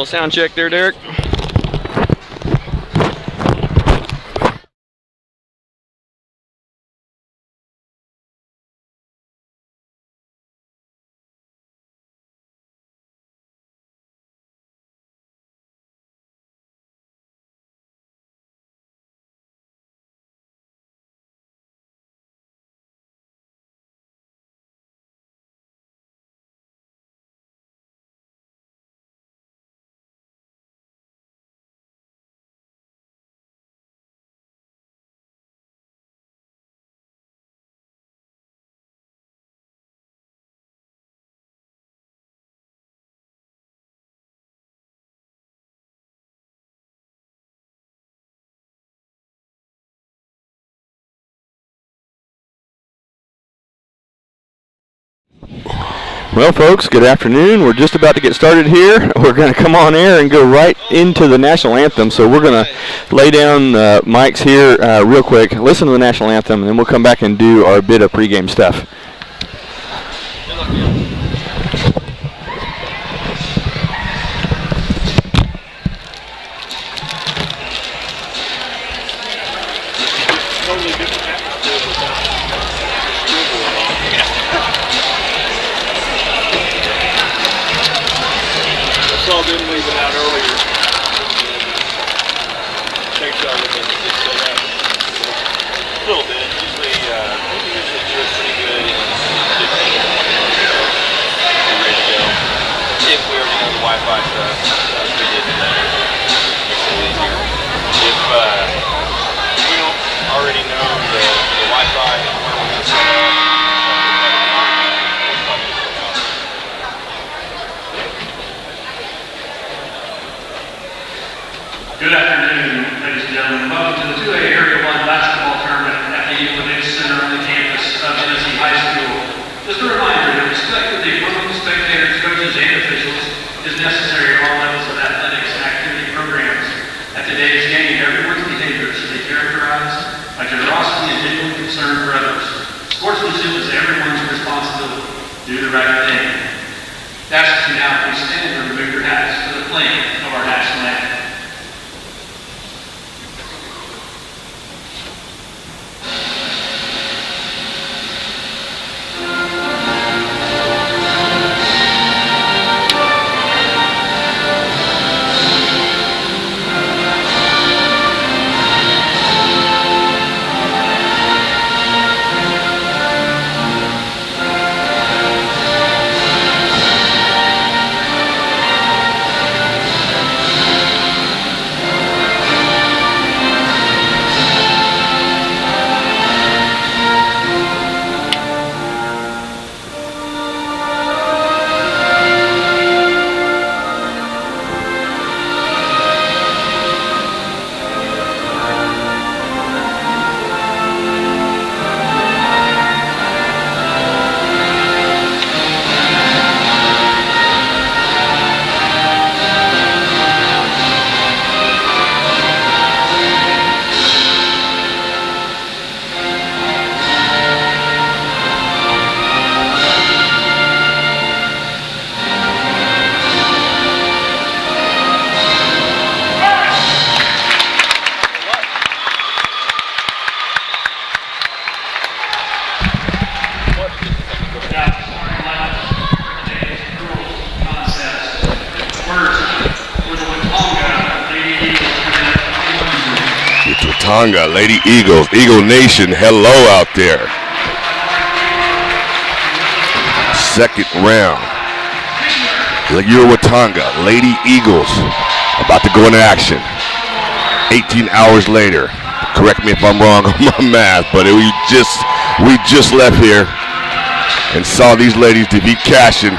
little sound check there, Derek. Well, folks, good afternoon. We're just about to get started here. We're going to come on air and go right into the national anthem. So we're going to lay down mics here real quick, listen to the national anthem, and then we'll come back and do our bit of pregame stuff. Didn't leave it out earlier. Take shot with it. A little bit. Usually do it pretty good in 15 minutes. We're ready to go. If we already know the Wi-Fi stuff, we did that. Makes it easier. If we don't already know the Wi-Fi and where we're going to set up, Good afternoon, ladies and gentlemen. Welcome to the 2A Area 1 basketball tournament at the Equinix Center on the campus of Genesee High School. Just a reminder that respect for the opponent, spectators, coaches, and officials is necessary at all levels of athletics and activity programs. At today's game, everyone's behavior should be characterized by generosity and genuine concern for others. Sportsmanship is everyone's responsibility. Do the right thing. Ask you now, please stand and remove your hats for the playing of our national anthem. Watonga, Lady Eagles, Eagle Nation, hello out there. Second round. You're Watonga, Lady Eagles, about to go into action. 18 hours later. Correct me if I'm wrong on my math, but we just left here and saw these ladies defeat Cashin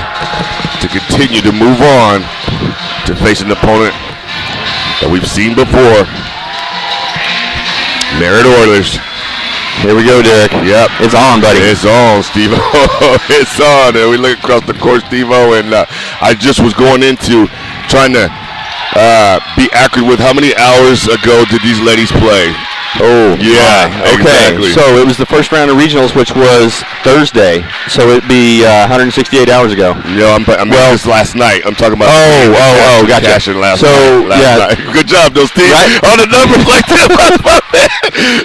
to continue to move on to face an opponent that we've seen before. Merritt Oilers. Here we go, Derek. Yep. It's on, buddy. It's on, Steve-O. It's on. And we look across the court, Steve-O, and I just was going into trying to be accurate with how many hours ago did these ladies play. Oh, Yeah, my. Okay. exactly. So it was the first round of regionals, which was Thursday. So it'd be 168 hours ago. I mean, this last night. I'm talking about. Gotcha. Cashing last So, night. Good job, though, Steve. Right. On the numbers like that,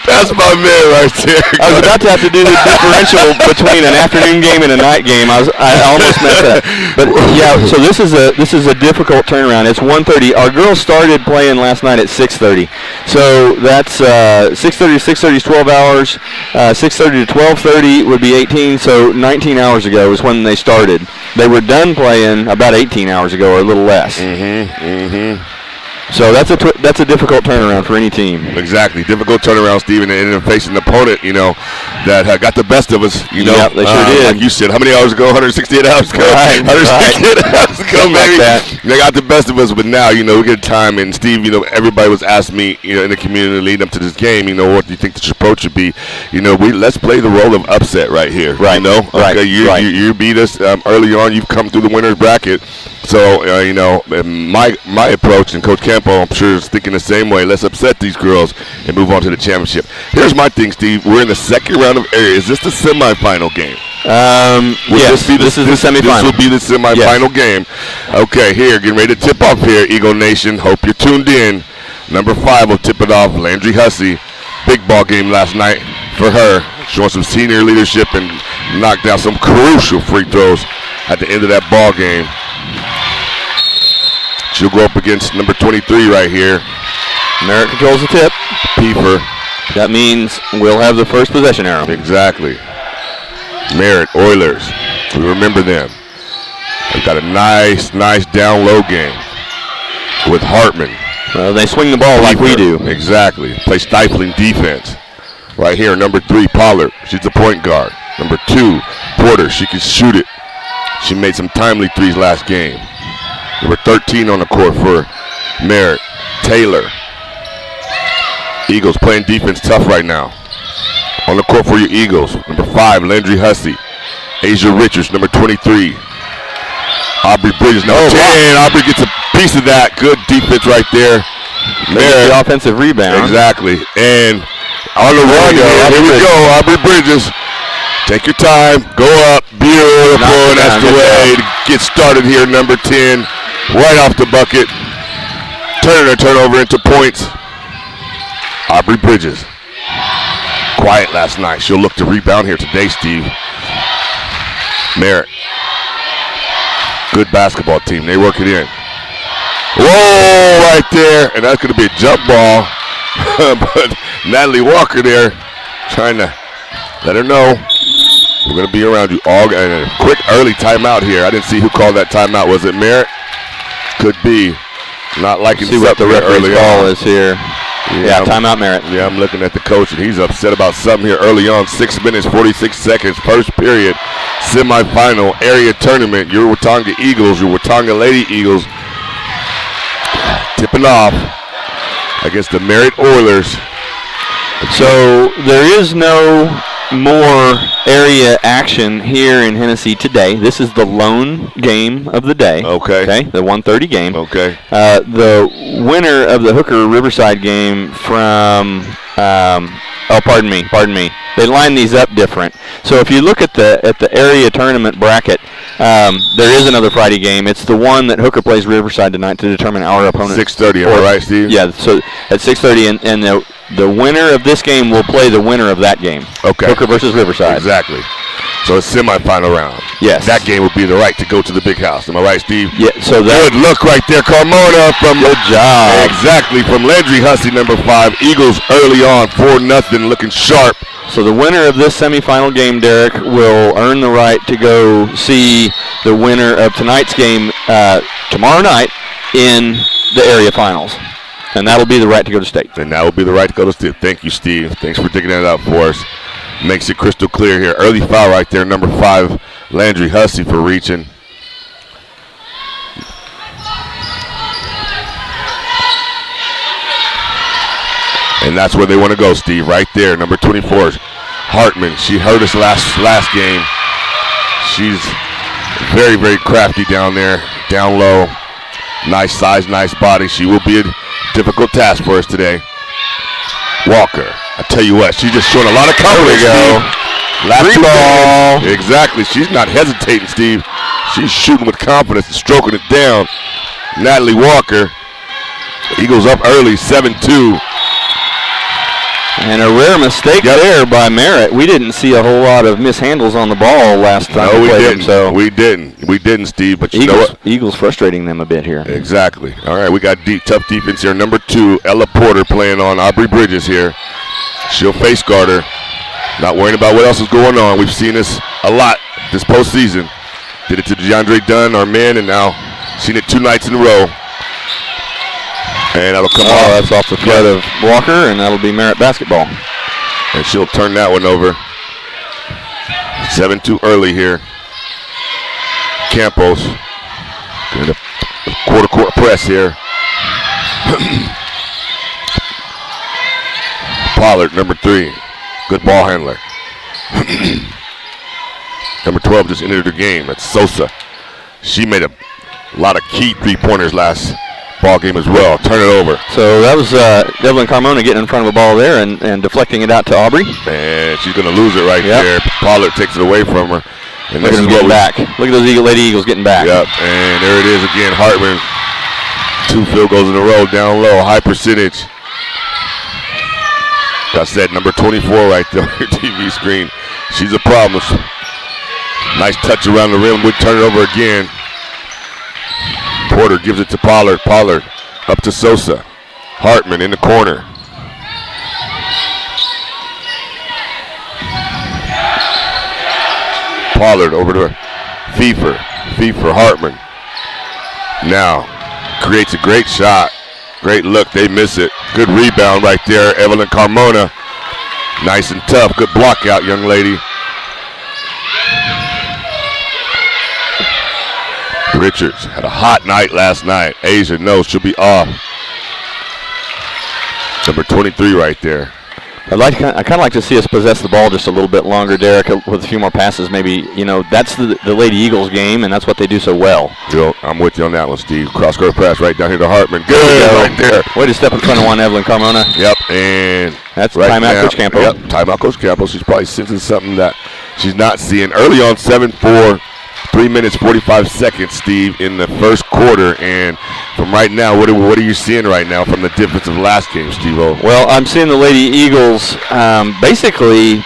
that's my man right there. I was about to have to do the differential between an afternoon game and a night game. I almost messed that up. But yeah, so this is a difficult turnaround. It's 1:30. Our girls started playing last night at 6:30. So that's 6:30 to 6:30 is 12 hours. 6:30 to 12:30 would be 18. So 19 hours ago is when they started. They were done playing about 18 hours ago, or a little less. So that's a difficult turnaround for any team. Exactly, difficult turnaround, Steve, and facing an opponent, that got the best of us. Yep, they sure did. Like you said, how many hours ago? 168 hours ago. Right, 168 hours ago, baby. Like they got the best of us, but now, we get time. And Steve, everybody was asking me, in the community leading up to this game, what do you think the approach should be? Let's play the role of upset right here. Right. Okay, you beat us early on. You've come through the winner's bracket. So, my approach, and Coach Campo, I'm sure, is thinking the same way. Let's upset these girls and move on to the championship. Here's my thing, Steve. We're in the second round of area. Is this the semifinal game? Yes, this is the semifinal. This will be the semifinal game. Okay, here, getting ready to tip off here, Eagle Nation. Hope you're tuned in. Number 5 will tip it off, Landry Hussey. Big ball game last night for her. Showing some senior leadership and knocked down some crucial free throws at the end of that ball game. She'll go up against number 23 right here. Merritt controls the tip. Pieper. That means we'll have the first possession arrow. Exactly. Merritt Oilers. We remember them. They've got a nice down low game with Hartman. They swing the ball like we do. Exactly. Play stifling defense. Right here, number 3, Pollard. She's the point guard. Number 2, Porter. She can shoot it. She made some timely threes last game. Number 13 on the court for Merritt, Taylor. Eagles playing defense tough right now. On the court for your Eagles, number 5, Landry Hussey. Asia Richards, number 23. Aubrey Bridges, number 10. Wow. Aubrey gets a piece of that. Good defense right there. Merritt, the offensive rebound. Exactly. And on the run here we go, Aubrey Bridges. Take your time, go up, beautiful, and that's the way to get started here, number 10. Right off the bucket, turning her turnover into points. Aubrey Bridges. Quiet last night. She'll look to rebound here today, Steve. Merritt. Good basketball team. They work it in. Whoa, right there. And that's going to be a jump ball. But Natalie Walker there trying to let her know we're going to be around you all. And a quick early timeout here. I didn't see who called that timeout. Was it Merritt? Could be. Not liking see what the referee's call is here. Yeah, timeout Merritt. Yeah, I'm looking at the coach, and he's upset about something here early on. 6 minutes, 46 seconds, first period, semifinal area tournament. Your Watonga Eagles, your Watonga Lady Eagles, tipping off against the Merritt Oilers. So there is no more area action here in Hennessy today. This is the lone game of the day. Okay. The 1:30 game. Okay. The winner of the Hooker Riverside game from pardon me. They line these up different. So if you look at the area tournament bracket, there is another Friday game. It's the one that Hooker plays Riverside tonight to determine our opponent. 6:30, am I right, Steve? Yeah, so at 6:30, and the winner of this game will play the winner of that game. Okay. Hooker versus Riverside. Exactly. So it's semifinal round. Yes. That game would be the right to go to the big house. Am I right, Steve? Yeah. So good look right there, Carmona from good job. Exactly, from Landry Hussey, number 5. Eagles early on, 4-0, looking sharp. So the winner of this semifinal game, Derek, will earn the right to go see the winner of tonight's game tomorrow night in the area finals. And that'll be the right to go to state. And that will be the right to go to state. Thank you, Steve. Thanks for digging that out for us. Makes it crystal clear here. Early foul right there, number 5, Landry Hussey for reaching. And that's where they want to go, Steve, right there. Number 24 is Hartman. She hurt us last game. She's very, very crafty down there, down low. Nice size, nice body. She will be a difficult task for us today. Walker. I tell you what, she's just showing a lot of confidence. There we go. Last Free two ball. games. Exactly. She's not hesitating, Steve. She's shooting with confidence and stroking it down. Natalie Walker. Eagles up early, 7-2. And a rare mistake there by Merritt. We didn't see a whole lot of mishandles on the ball last time. No, we played didn't. them, so We didn't, Steve. But you know what? Eagles frustrating them a bit here. Exactly. All right, we got tough defense here. Number 2, Ella Porter playing on Aubrey Bridges here. She'll face guard her. Not worrying about what else is going on. We've seen this a lot this postseason. Did it to DeAndre Dunn, our man, and now seen it 2 nights in a row. And that'll come off. That's off the foot of Walker, and that'll be Merritt basketball. And she'll turn that one over. 7-2 early here. Campos. Good quarter-court press here. Pollard, number 3. Good ball handler. Number 12 just entered the game. That's Sosa. She made a lot of key three-pointers last ball game as well. Turn it over. So that was Evelyn Carmona getting in front of the ball there and deflecting it out to Aubrey. And she's going to lose it right there. Pollard takes it away from her. And Look at them getting back. Look at those Lady Eagles getting back. Yep, and there it is again. Hartman, 2 field goals in a row down low. High percentage. I said number 24 right there on your TV screen. She's a problem. Nice touch around the rim. Would turn it over again. Porter gives it to Pollard. Pollard up to Sosa. Hartman in the corner. Pollard over to Pfeiffer. Pfeiffer, Hartman. Now creates a great shot. Great look. They miss it. Good rebound right there. Evelyn Carmona. Nice and tough. Good block out, young lady. Richards had a hot night last night. Asia knows she'll be off. Number 23 right there. I kind of like to see us possess the ball just a little bit longer, Derek, with a few more passes. Maybe, that's the Lady Eagles game, and that's what they do so well. I'm with you on that one, Steve. Cross-court pass right down here to Hartman. Good right there. Way to step in front of one, Evelyn Carmona. Yep, and that's right timeout, now, Coach Campos. Yep, timeout, Coach Campos. She's probably sensing something that she's not seeing. Early on, 7-4. 3 minutes, 45 seconds, Steve, in the first quarter. And from right now, what are you seeing right now from the difference of last game, Steve-O? Well, I'm seeing the Lady Eagles basically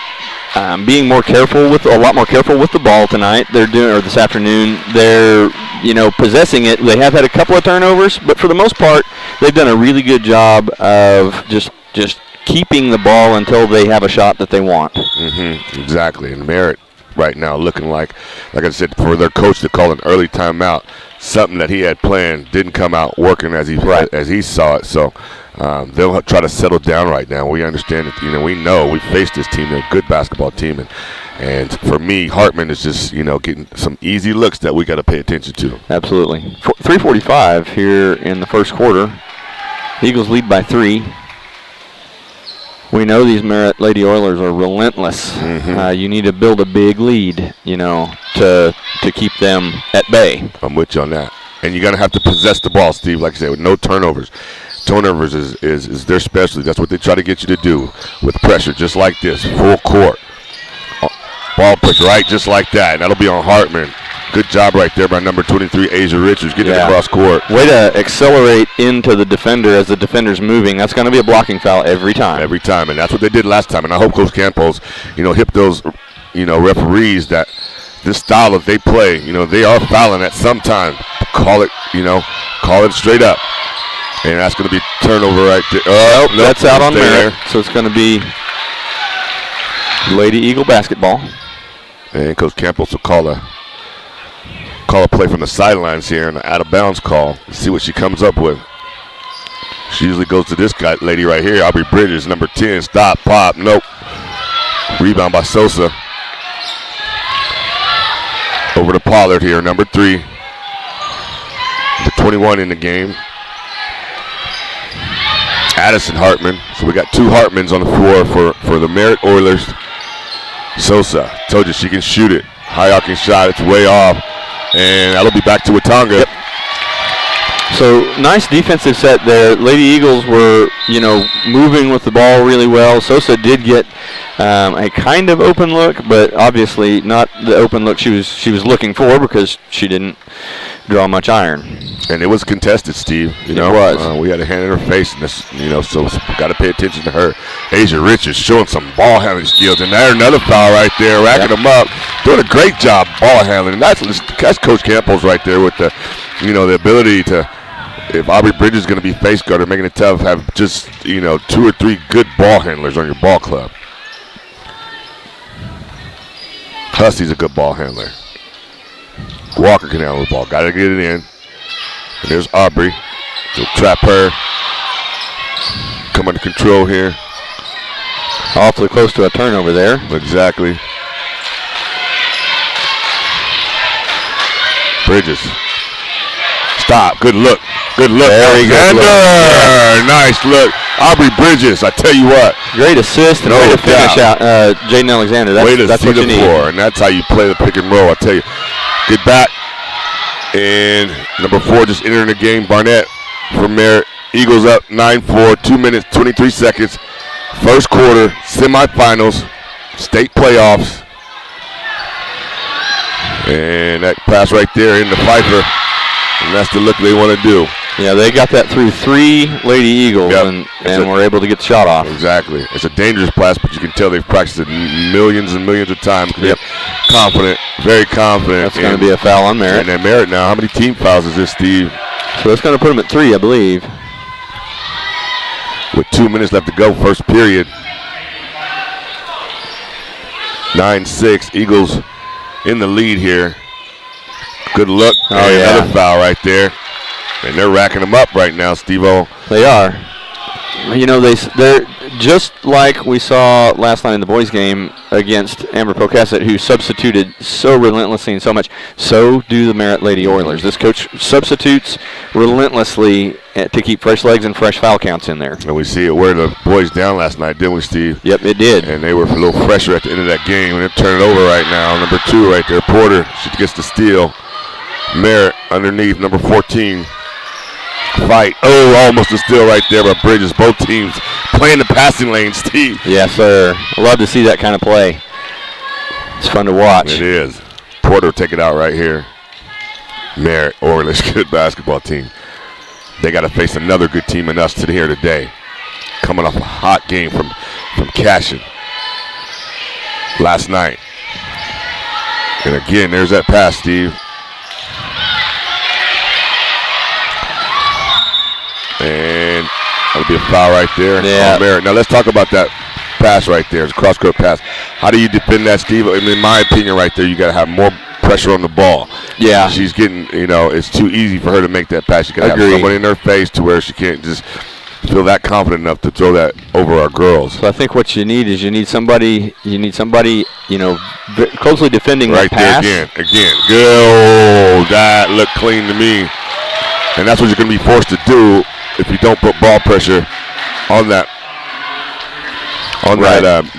being a lot more careful with the ball tonight. They're doing, or this afternoon. They're, possessing it. They have had a couple of turnovers, but for the most part, they've done a really good job of just keeping the ball until they have a shot that they want. Exactly. And Merritt right now looking like I said, for their coach to call an early timeout, something that he had planned didn't come out working as he saw it. So they'll try to settle down right now. We understand that, we know we faced this team. They're a good basketball team. And for me, Hartman is just, getting some easy looks that we got to pay attention to. Absolutely. 3:45 here in the first quarter. Eagles lead by 3. We know these Merritt Lady Oilers are relentless. You need to build a big lead, to keep them at bay. I'm with you on that. And you're going to have to possess the ball, Steve, like I said, with no turnovers. Turnovers is their specialty. That's what they try to get you to do with pressure, just like this, full court. Ball push right, just like that. And that'll be on Hartman. Good job right there by number 23, Asia Richards, getting across court. Way to accelerate into the defender as the defender's moving. That's going to be a blocking foul every time. Every time, and that's what they did last time. And I hope Coach Campos, hip those, referees that this style that they play, they are fouling at some time. Call it straight up. And that's going to be turnover right there. Oh, nope, that's out on Merritt. So it's going to be Lady Eagle basketball. And Coach Campos will call a play from the sidelines here and an out-of-bounds call. Let's see what she comes up with. She usually goes to this lady right here, Aubrey Bridges, number 10. Stop, pop, nope. Rebound by Sosa. Over to Pollard here, number 3. The 21 in the game. Addison Hartman. So we got 2 Hartmans on the floor for the Merritt Oilers. Sosa, told you she can shoot it. High arcing shot, it's way off. And that'll be back to Watonga. So nice defensive set there. Lady Eagles were, moving with the ball really well. Sosa did get a kind of open look, but obviously not the open look she was looking for because she didn't draw much iron. And it was contested, Steve. It was. We had a hand in her face, and this, so got to pay attention to her. Asia Richards showing some ball handling skills, and there's another foul right there, racking them up, doing a great job ball handling. And that's Coach Campbell's right there with the, the ability to. If Aubrey Bridges is going to be face guard, making it tough, have just 2 or 3 good ball handlers on your ball club. Hussey's a good ball handler. Walker can handle the ball. Got to get it in. And there's Aubrey. She'll trap her. Come under control here. Awfully close to a turnover there. Exactly. Bridges. Stop. Good look. Good look. Very good look. Yeah. Nice look. Aubrey Bridges, I tell you what. Great assist and way to finish out Jaden Alexander. That's what you need. And that's how you play the pick and roll, I tell you. Get back. And number 4 just entering the game, Barnett from Merritt. Eagles up 9-4, 2 minutes, 23 seconds. First quarter, semifinals, state playoffs. And that pass right there into Pfeiffer. And that's the look they want to do. Yeah, they got that through 3 Lady Eagles and were able to get the shot off. Exactly. It's a dangerous pass, but you can tell they've practiced it millions and millions of times. Yep. Confident, very confident. That's going to be a foul on Merritt. And then Merritt now, how many team fouls is this, Steve? So that's going to put him at 3, I believe. With 2 minutes left to go, first period. 9-6, Eagles in the lead here. Good look. Oh, and yeah. Another foul right there. And they're racking them up right now, Steve-O. They are. They're just like we saw last night in the boys' game against Amber Pocasset, who substituted so relentlessly and so much. So do the Merritt Lady Oilers. This coach substitutes relentlessly to keep fresh legs and fresh foul counts in there. And we see it wear the boys down last night, didn't we, Steve? Yep, it did. And they were a little fresher at the end of that game. And they're turning over right now. Number 2 right there, Porter. She gets the steal. Merritt underneath, number 14. Fight. Oh, almost a steal right there by Bridges. Both teams playing the passing lane, Steve. Yes, sir. I love to see that kind of play. It's fun to watch. It is. Porter take it out right here. Merritt, Oilers, good basketball team. They got to face another good team in us here today. Coming off a hot game from Cashin last night. And again, there's that pass, Steve. And that'll be a foul right there. Yeah. Now let's talk about that pass right there. It's a cross-court pass. How do you defend that, Steve? I mean, in my opinion right there, you got to have more pressure on the ball. Yeah. She's getting, it's too easy for her to make that pass. You got to have somebody in her face to where she can't just feel that confident enough to throw that over our girls. So I think what you need is somebody, closely defending right that pass. There again. Good. Oh, that looked clean to me. And that's what you're going to be forced to do if you don't put ball pressure on that,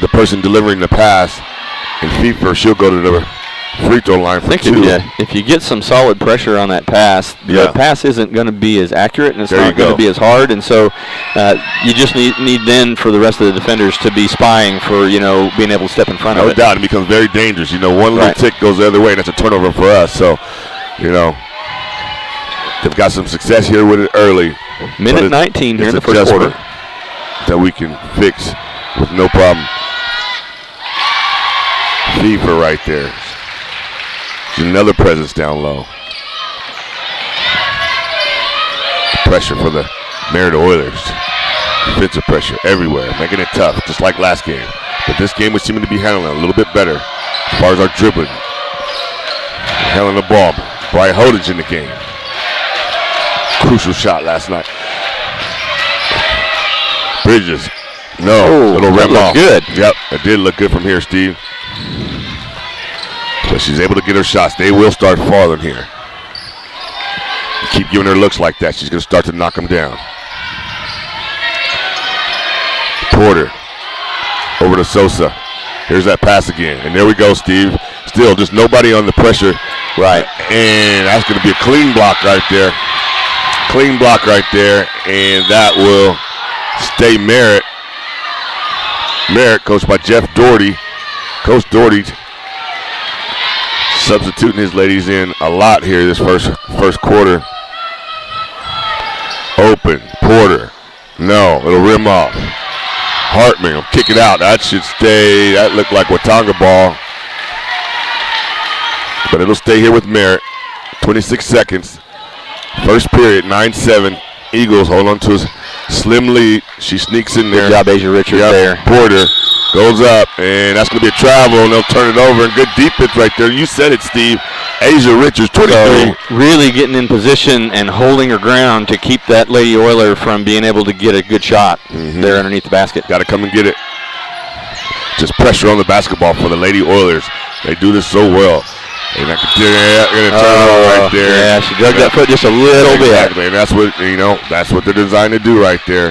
the person delivering the pass. And Pfeiffer, she'll go to the free throw line for 2. If you get some solid pressure on that pass, the pass isn't going to be as accurate and it's not going to be as hard. And so you just need then for the rest of the defenders to be spying for, being able to step in front of it. No doubt, it becomes very dangerous. One little tick goes the other way and that's a turnover for us. So, they've got some success here with it early. Minute 19 here in the first quarter. That we can fix with no problem. Pfeiffer right there. There's another presence down low. Pressure for the Merritt Oilers. Defensive pressure everywhere, making it tough, just like last game. But this game we're seeming to be handling a little bit better as far as our dribbling. Handling the ball. Brian Hodage in the game. Crucial shot last night. Bridges. No. Little rim off. Good. Yep. It did look good from here, Steve. So she's able to get her shots. They will start falling here. Keep giving her looks like that. She's going to start to knock them down. Porter. Over to Sosa. Here's that pass again. And there we go, Steve. Still, just nobody on the pressure. Right. And that's going to be a clean block right there. Clean block right there, and that will stay Merritt. Merritt, coached by Jeff Doherty. Coach Doherty substituting his ladies in a lot here this first quarter. Open, Porter. No, it'll rim off. Hartman will kick it out. That should stay. That looked like Watonga ball. But it'll stay here with Merritt. 26 seconds. First period, 9-7. Eagles hold on to his slim lead. She sneaks in there. Good job, Asia Richards there. Porter goes up, and that's going to be a travel, and they'll turn it over. And good defense right there. You said it, Steve. Asia Richards, 23. So really getting in position and holding her ground to keep that Lady Oiler from being able to get a good shot there underneath the basket. Got to come and get it. Just pressure on the basketball for the Lady Oilers. They do this so well. And I can turn it over right there. Yeah, she dug that foot just a little bit. Exactly, and that's what that's what they're designed to do right there.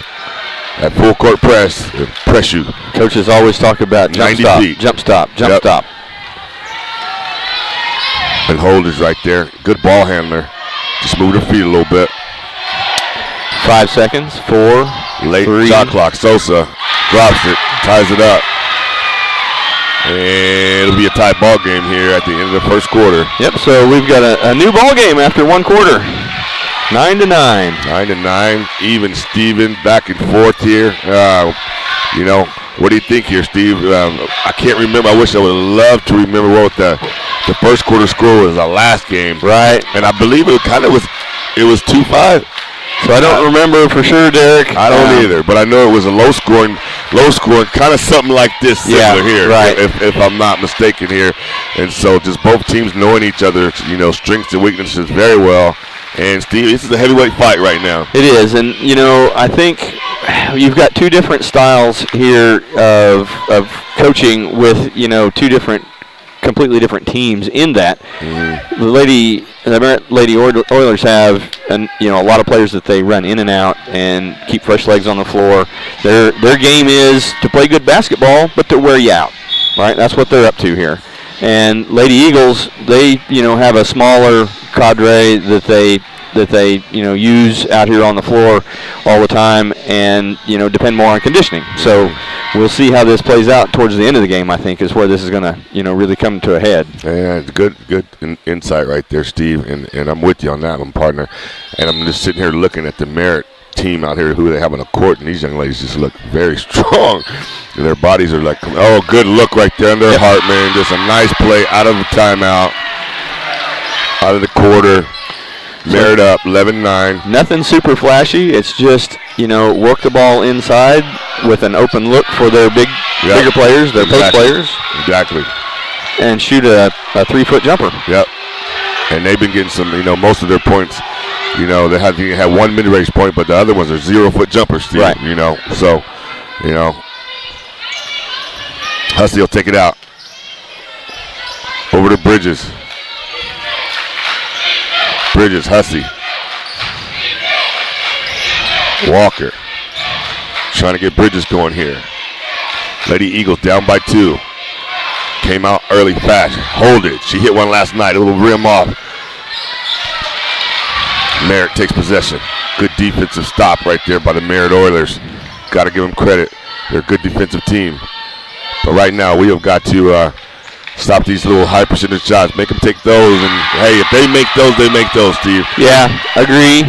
That full court press, press you. Coaches always talk about jump 90 stop, feet. jump stop, jump stop. And Holders right there. Good ball handler. Just moved her feet a little bit. 5 seconds, 4, Late 3. shot clock. Sosa drops it, ties it up. And it'll be a tie ball game here at the end of the first quarter. Yep, so we've got a new ball game after one quarter. 9-9. 9-9, even Steven, back and forth here. What do you think here, Steve? I can't remember. I wish I would love to remember what the first quarter score was the last game. Right. And I believe it was 2-5. So I don't remember for sure, Derek. I don't either, but I know it was a low scoring, kind of something like this similar here, right. if I'm not mistaken here. And so just both teams knowing each other, strengths and weaknesses very well. And Steve, this is a heavyweight fight right now. It is, and I think you've got two different styles here of coaching with two completely different teams in that. The Merritt Lady Oilers have a lot of players that they run in and out and keep fresh legs on the floor. Their game is to play good basketball, but to wear you out. Right, that's what they're up to here. And Lady Eagles, they have a smaller cadre that they use out here on the floor all the time, and depend more on conditioning. So we'll see how this plays out towards the end of the game. I think is where this is going to really come to a head. Yeah, good insight right there, Steve, and I'm with you on that one, partner. And I'm just sitting here looking at the Merritt team out here who they have on the court, and these young ladies just look very strong. Their bodies are like, good look right there under Hartman. Just a nice play out of the timeout, out of the quarter. Merritt up 11-9. Nothing super flashy. It's just, work the ball inside with an open look for their bigger players, their post players. Exactly. And shoot a 3-foot jumper. Yep. And they've been getting some, most of their points, they have one mid-range point, but the other ones are 0-foot jumpers, Steve. Right. So, Hussey will take it out. Over to Bridges. Bridges, Hussey. Walker. Trying to get Bridges going here. Lady Eagles down by 2. Came out early fast. Hold it. She hit one last night. A little rim off. Merritt takes possession. Good defensive stop right there by the Merritt Oilers. Got to give them credit. They're a good defensive team. But right now we have got to stop these little high percentage shots. Make them take those. And, hey, if they make those, Steve. Yeah, agree.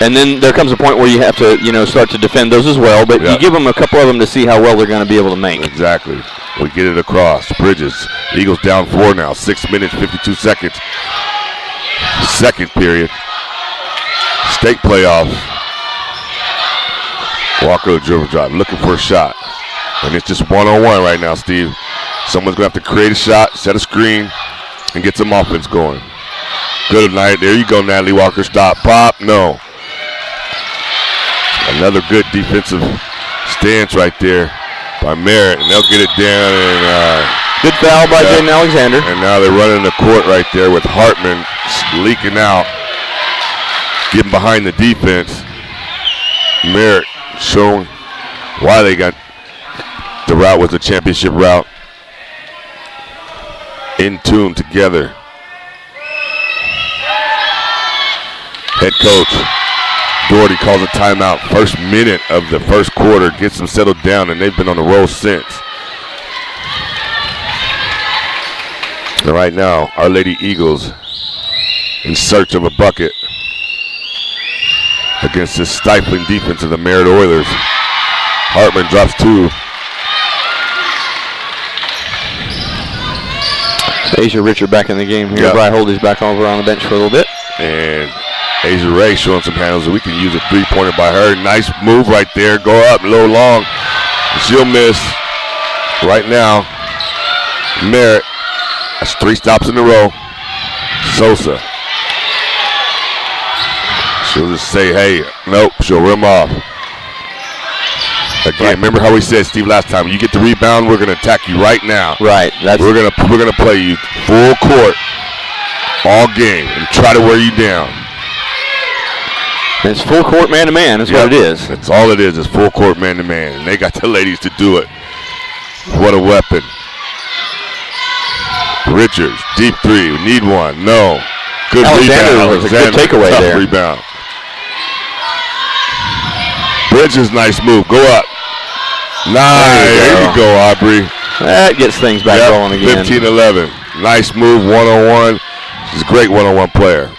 And then there comes a point where you have to, start to defend those as well. But you give them a couple of them to see how well they're going to be able to make. Exactly. We get it across. Bridges. Eagles down 4 now. 6 minutes, 52 seconds. Second period. State playoffs. Walker dribble drive. Looking for a shot. And it's just one-on-one right now, Steve. Someone's going to have to create a shot, set a screen, and get some offense going. Good night. There you go, Natalie Walker. Stop. Pop. No. Another good defensive stance right there by Merritt, and they'll get it down. And good foul by Jaden Alexander. And now they're running the court right there with Hartman leaking out, getting behind the defense. Merritt showing why they got the route was the championship route. In tune together. Head coach Doherty calls a timeout. First minute of the first quarter, gets them settled down, and they've been on the roll since. And right now, Our Lady Eagles in search of a bucket against this stifling defense of the Merritt Oilers. Hartman drops 2. Asia Richard back in the game here. Yep. Bri Holdy's back over on the bench for a little bit. And Asia Ray showing some handles. We can use a three-pointer by her. Nice move right there. Go up, low, long. She'll miss. Right now, Merritt. That's 3 stops in a row. Sosa. She'll just say, hey, nope. She'll rim off. Again, remember how we said, Steve, last time, you get the rebound, we're going to attack you right now. Right. We're gonna play you full court all game and try to wear you down. It's full court man-to-man is what it is. That's all it is full court man-to-man. And they got the ladies to do it. What a weapon. Richards, deep 3. We need one. No. Good Alexander rebound. was a good takeaway Tough there. Rebound. Bridges, nice move. Go up. Nice. There you go, Aubrey. That gets things back rolling again. 15-11. Nice move, one-on-one. She's a great one-on-one player.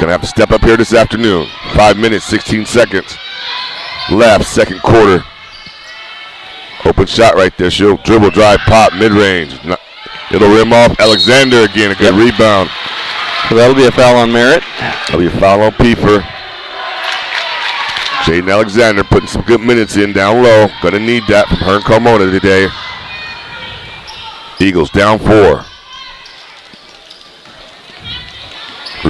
Gonna have to step up here this afternoon. 5 minutes, 16 seconds left, second quarter. Open shot right there. She'll dribble, drive, pop, mid-range. It'll rim off. Alexander again, a good rebound. So that'll be a foul on Merritt. That'll be a foul on Pieper. Jaden Alexander putting some good minutes in down low. Gonna need that from her and Carmona today. Eagles down 4.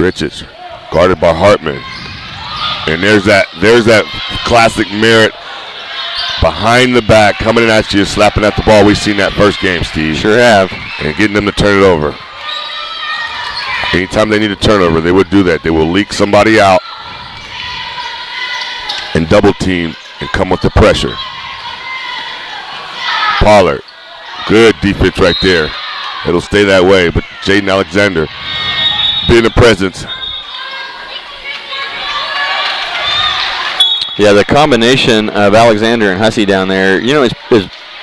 Richards guarded by Hartman. And there's that classic Merritt behind the back, coming in at you, slapping at the ball. We've seen that first game, Steve. Sure have. And getting them to turn it over. Anytime they need a turnover, they would do that. They will leak somebody out and double team and come with the pressure. Pollard, good defense right there. It'll stay that way, but Jaden Alexander being a presence. Yeah, the combination of Alexander and Hussey down there, is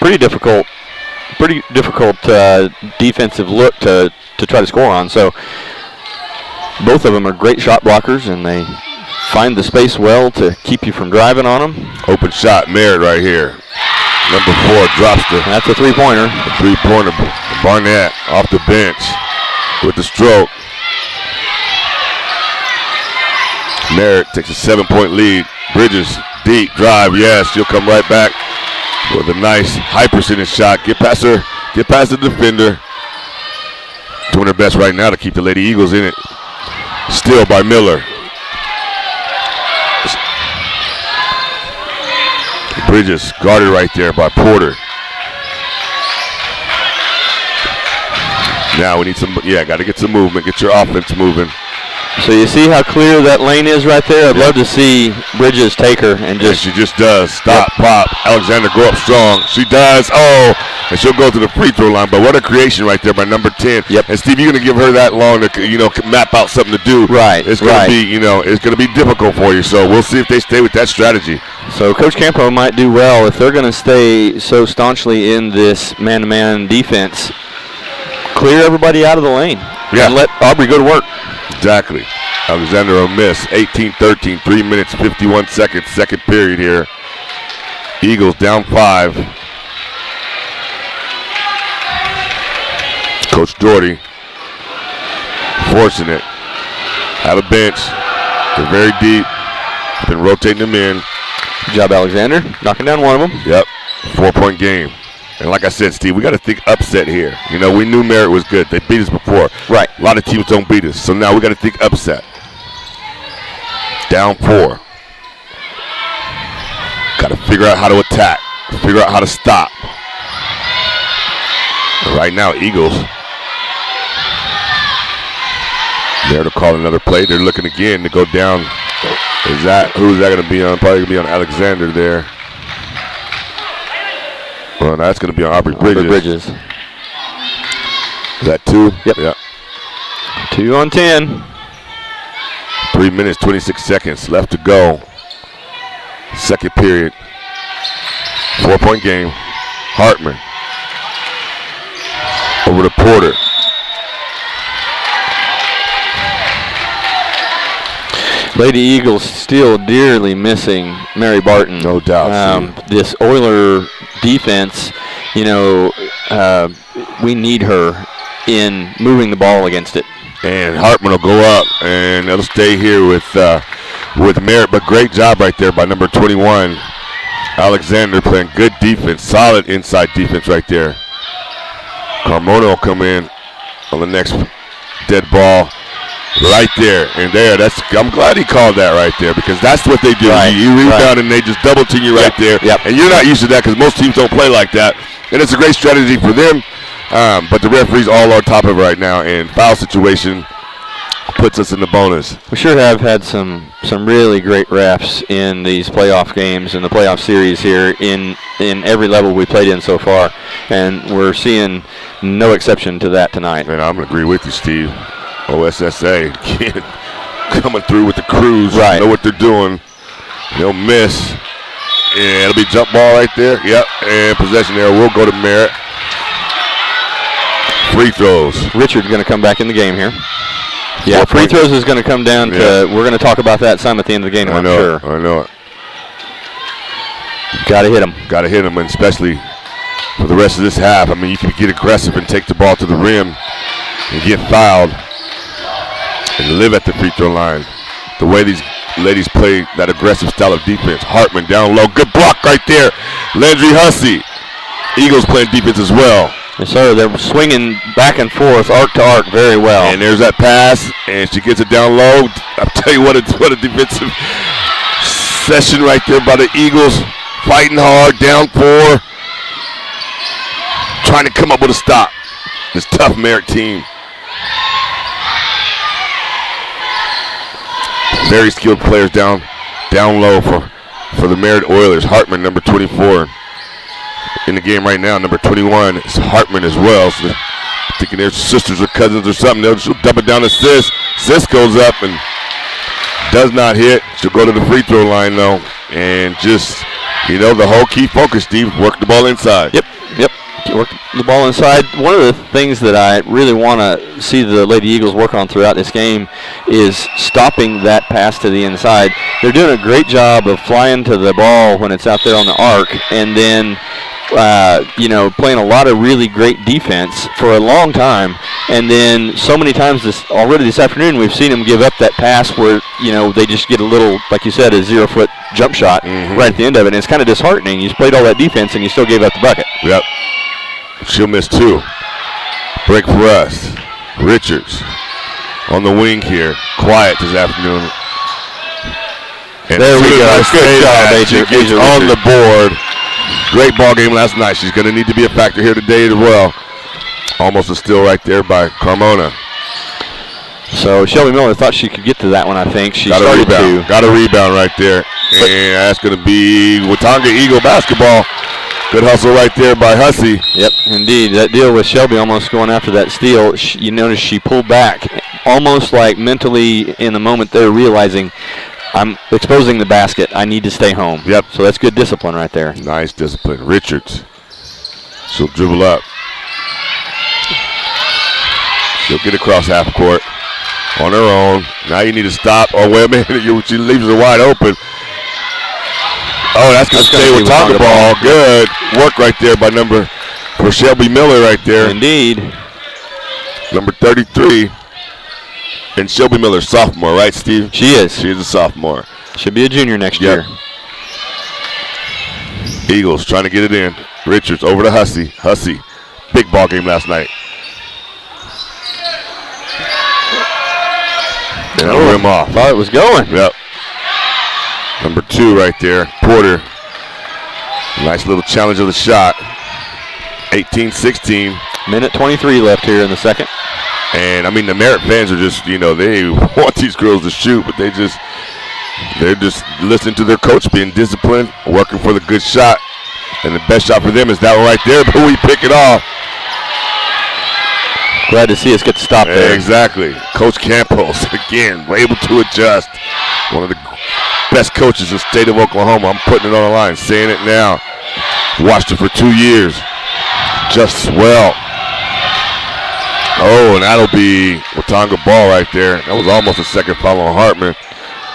pretty difficult. Pretty difficult defensive look to try to score on. So both of them are great shot blockers, and they find the space well to keep you from driving on them. Open shot, Merritt right here. Number 4 drops That's a three-pointer. Three-pointer. Barnett off the bench with the stroke. Merritt takes a 7-point lead. Bridges, deep drive, yes, she'll come right back with a nice high percentage shot. Get past her, get past the defender. Doing her best right now to keep the Lady Eagles in it. Steal by Miller. Bridges guarded right there by Porter. Now we need got to get some movement, get your offense moving. So you see how clear that lane is right there? I'd love to see Bridges take her and just... She just does. Stop, pop. Alexander go up strong. She does. Oh, and she'll go to the free throw line. But what a creation right there by number 10. Yep. And Steve, you're going to give her that long to, map out something to do. Right. It's going to be, it's going to be difficult for you. So we'll see if they stay with that strategy. So Coach Campo might do well if they're going to stay so staunchly in this man-to-man defense. Clear everybody out of the lane. Yeah. And let Aubrey go to work. Exactly. Alexander will miss. 18-13, 3 minutes, 51 seconds, second period here. Eagles down 5. Coach Doherty forcing it. Have a bench. They're very deep. Been rotating them in. Good job, Alexander. Knocking down one of them. Yep. 4-point game. And like I said, Steve, we got to think upset here. We knew Merritt was good. They beat us before. Right. A lot of teams don't beat us. So now we got to think upset. Down 4. Got to figure out how to attack. Figure out how to stop. And right now, Eagles. There to call another play. They're looking again to go down. Who's that going to be on? Probably going to be on Alexander there. Well, that's going to be on Aubrey Bridges. Is that 2? Yep. Yeah. 2 on 10. 3 minutes, 26 seconds left to go. Second period. 4-point game. Hartman. Over to Porter. Lady Eagles still dearly missing Mary Barton. No doubt. This Oiler defense, you know, we need her in moving the ball against it. And Hartman will go up, and it'll stay here with Merritt. But great job right there by number 21, Alexander, playing good defense, solid inside defense right there. Carmona will come in on the next dead ball. Right there, and there. I'm glad he called that right there, because that's what they do. Right, you rebound and they just double team you right there. Yep. And you're not used to that, because most teams don't play like that. And it's a great strategy for them. But the referee's all on top of it right now, and foul situation puts us in the bonus. We sure have had some really great refs in these playoff games and the playoff series here in every level we played in so far, and we're seeing no exception to that tonight. And I'm going to agree with you, Steve. OSSA coming through with the crews. Right. Know what they're doing. They'll miss. And it'll be jump ball right there. Yep. And possession there will go to Merritt. Free throws. Richard's going to come back in the game here. Yeah, free throws is going to come down to, we're going to talk about that some at the end of the game, I'm sure. I know it. Got to hit him. Got to hit him, and especially for the rest of this half. I mean, you can get aggressive and take the ball to the rim and get fouled and live at the free throw line. The way these ladies play that aggressive style of defense. Hartman down low. Good block right there. Landry Hussey. Eagles playing defense as well. Yes, sir. They're swinging back and forth, arc to arc, very well. And there's that pass, and she gets it down low. I'll tell you what a defensive session right there by the Eagles. Fighting hard, down 4. Trying to come up with a stop. This tough Merritt team. Very skilled players down low for the Merritt Oilers. Hartman, number 24, in the game right now. Number 21 is Hartman as well. So thinking they're sisters or cousins or something. She'll dump it down to Sis. Sis goes up and does not hit. She'll go to the free throw line though, and just, you know, the whole key focus, Steve, work the ball inside. Yep. Work the ball inside. One of the things that I really want to see the Lady Eagles work on throughout this game is stopping that pass to the inside. They're doing a great job of flying to the ball when it's out there on the arc, and then playing a lot of really great defense for a long time. And then so many times this afternoon we've seen them give up that pass where, you know, they just get a little, like you said, a 0-foot jump shot right at the end of it. And it's kind of disheartening. You played all that defense and you still gave up the bucket. Yep. She'll miss 2. Break for us. Richards on the wing here. Quiet this afternoon. And there we go. Good job, Asia on the board. Great ball game last night. She's going to need to be a factor here today as well. Almost a steal right there by Carmona. So Shelby Miller thought she could get to that one, I think. She got started a rebound. to. Got a rebound right there. And that's going to be Watonga Eagle basketball. Good hustle right there by Hussey. Yep, indeed. That deal with Shelby almost going after that steal. You notice she pulled back, almost like mentally in the moment there realizing, I'm exposing the basket. I need to stay home. Yep. So that's good discipline right there. Nice discipline. Richards. She'll dribble up. She'll get across half court on her own. Now you need to stop. Oh, wait a minute. She leaves her wide open. Oh, that's going to stay with Tonga ball. Good work right there for Shelby Miller right there. Indeed. Number 33. And Shelby Miller, sophomore, right, Steve? She is. She is a sophomore. Should be a junior next year. Eagles trying to get it in. Richards over to Hussey. Hussey, big ball game last night. And a rim off. Thought it was going. Yep. Number 2 right there, Porter. Nice little challenge of the shot. 18-16. Minute 23 left here in the second. And I mean, the Merritt fans are just, you know, they want these girls to shoot, but they're just listening to their coach, being disciplined, working for the good shot. And the best shot for them is that one right there, but we pick it off. Glad to see us get the stop there. Exactly. Coach Campos, again, able to adjust. One of the best coaches in the state of Oklahoma. I'm putting it on the line, saying it now. Watched it for 2 years. Just well. Oh, and that'll be Watonga ball right there. That was almost a second foul on Hartman.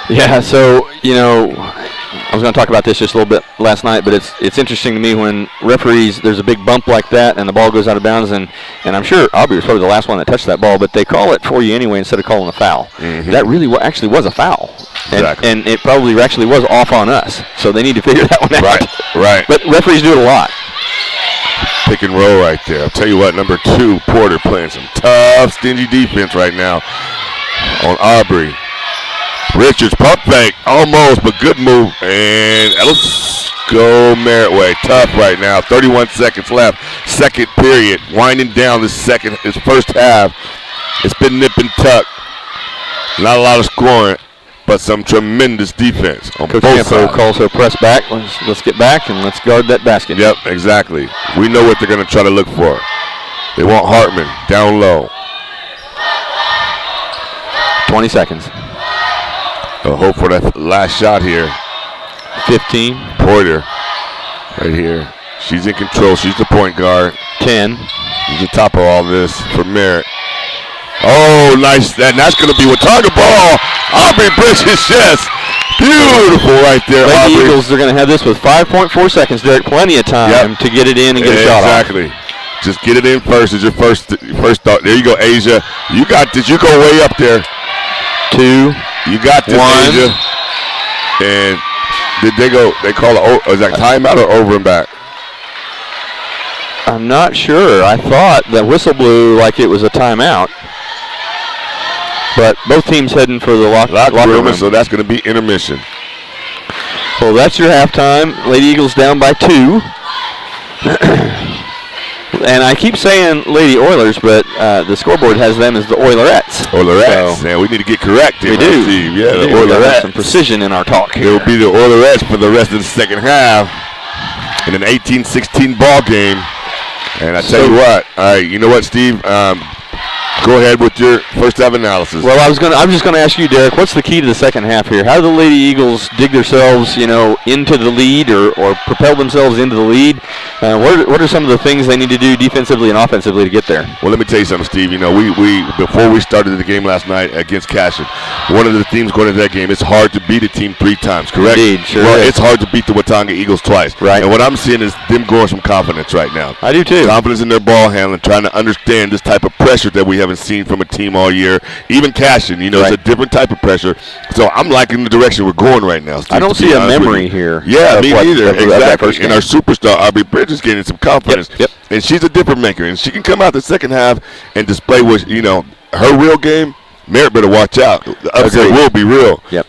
Yeah, so, I was going to talk about this just a little bit last night, but it's interesting to me when referees, there's a big bump like that and the ball goes out of bounds, and I'm sure Aubrey was probably the last one that touched that ball, but they call it for you anyway instead of calling a foul. Mm-hmm. That really actually was a foul. Exactly. And it probably actually was off on us, so they need to figure that one out. Right. But referees do it a lot. Pick and roll right there. I'll tell you what, number 2, Porter, playing some tough, stingy defense right now on Aubrey. Richards, pump fake, almost, but good move. And let's go Merritt way. Tough right now. 31 seconds left. Second period. Winding down this first half. It's been nip and tuck. Not a lot of scoring, but some tremendous defense on Coach both Campo sides. calls her press back. Let's get back and let's guard that basket. Yep, exactly. We know what they're going to try to look for. They want Hartman down low. 20 seconds. They'll hope for that last shot here. 15. Porter right here. She's in control. She's the point guard. 10. She's the top of all this for Merritt. Oh, nice. And that's going to be Watonga ball. Aubrey Bridges, yes. Beautiful right there, Lady Aubrey. Eagles are going to have this with 5.4 seconds, Derek. Plenty of time to get it in and get a shot off. Exactly. Just get it in first is your first thought. There you go, Asia. You got this. You go way up there. 2. You got this, 1. Asia. And did they go? They call it. Was that timeout or over and back? I'm not sure. I thought the whistle blew like it was a timeout. But both teams heading for the locker room. So that's going to be intermission. Well, that's your halftime. Lady Eagles down by 2. And I keep saying Lady Oilers, but the scoreboard has them as the Oilerettes. Oilerettes. So man, we need to get correct here. we do. Steve. Yeah, We the do. We gotta have Oilerettes. some precision in our talk It here. will be the Oilerettes for the rest of the second half in an 18-16 ball game. And I tell you what, all right, you know what, Steve? Go ahead with your first half analysis. Well, I'm just gonna ask you, Derek, what's the key to the second half here? How do the Lady Eagles dig themselves, into the lead or propel themselves into the lead? What are some of the things they need to do defensively and offensively to get there? Well, let me tell you something, Steve. We before we started the game last night against Cashin, one of the themes going into that game, it's hard to beat a team 3 times, correct? Indeed, sure Well, is. it's hard to beat the Watonga Eagles twice. Right. And what I'm seeing is them growing some confidence right now. I do too. Confidence in their ball handling, trying to understand this type of pressure that we haven't seen from a team all year. Even Cashin, it's a different type of pressure. So I'm liking the direction we're going right now, Steve, I don't to see be a honest with memory you. here. Yeah, of me what- neither. of that Exactly. first And game. our superstar, Aubrey Bridges, getting some confidence. Yep. And she's a different maker. And she can come out the second half and display what, her real game. Merritt better watch out. The upset Agreed. will be real. Yep.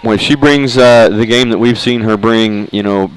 When she brings the game that we've seen her bring,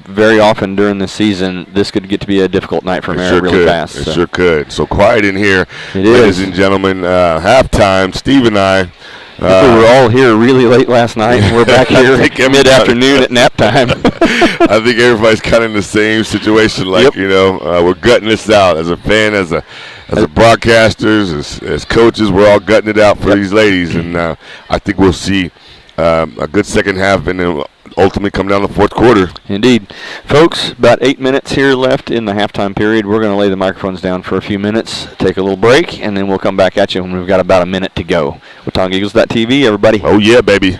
very often during the season, this could get to be a difficult night for Merritt really fast. It so. sure could. So quiet in here, It ladies is. and gentlemen. Halftime. Steve and I. We were all here really late last night, and we're back I here think mid-afternoon at nap time. I think everybody's kind of in the same situation. Like, Yep. we're gutting this out as a fan, as a broadcasters, as coaches. We're all gutting it out for these ladies, and I think we'll see a good second half, and then ultimately come down to the fourth quarter. Indeed. Folks, about 8 minutes here left in the halftime period. We're going to lay the microphones down for a few minutes, take a little break, and then we'll come back at you when we've got about a minute to go. WatongaEagles.tv, everybody. Oh yeah, baby.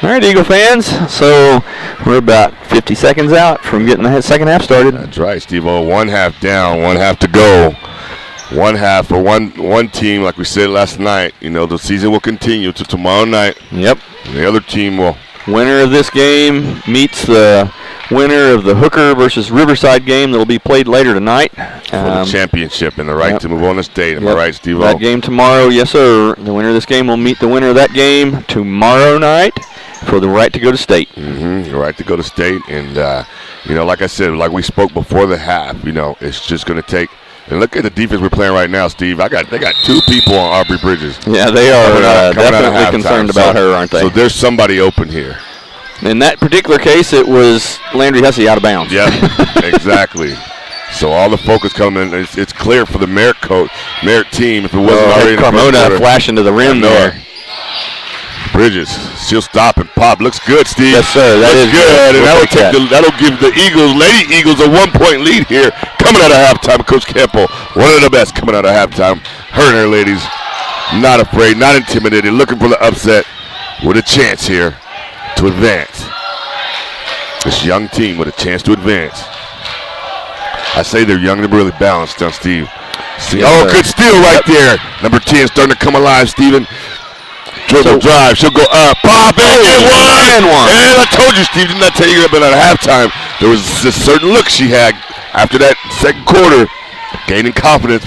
All right, Eagle fans. So we're about 50 seconds out from getting the second half started. That's right, Steve-O. 1 half down, 1 half to go. 1 half for one team, like we said last night. You know, the season will continue to tomorrow night. Yep. And the other team will. Winner of this game meets the winner of the Hooker versus Riverside game that will be played later tonight. For the championship and the right to move on to state. Am I right, Steve-O? That game tomorrow, yes, sir. The winner of this game will meet the winner of that game tomorrow night for the right to go to state. The right to go to state. And, you know, like I said, like we spoke before the half, you know, it's just going to take. And look at the defense we're playing right now, Steve. They got 2 people on Aubrey Bridges. Yeah, they are definitely concerned about her, aren't they? So there's somebody open here. In that particular case, it was Landry Hussey out of bounds. Yeah, exactly. So all the focus coming in. It's clear for the Merritt team. If it wasn't already Carmona flashing to the rim there. Bridges, she'll stop and pop. Looks good, Steve. Yes, sir. That is good, and that'll give the Eagles, Lady Eagles, a 1-point lead here. Coming out of halftime, Coach Campbell, one of the best coming out of halftime. Her and her ladies, not afraid, not intimidated, looking for the upset with a chance here to advance. This young team with a chance to advance. I say they're young, they're really balanced, don't Steve? Good steal right there. Number 10 starting to come alive, Steven. Dribble drive, she'll go up, pop, and one. And I told you, Steve, didn't I tell you about at halftime? There was this certain look she had after that second quarter, gaining confidence.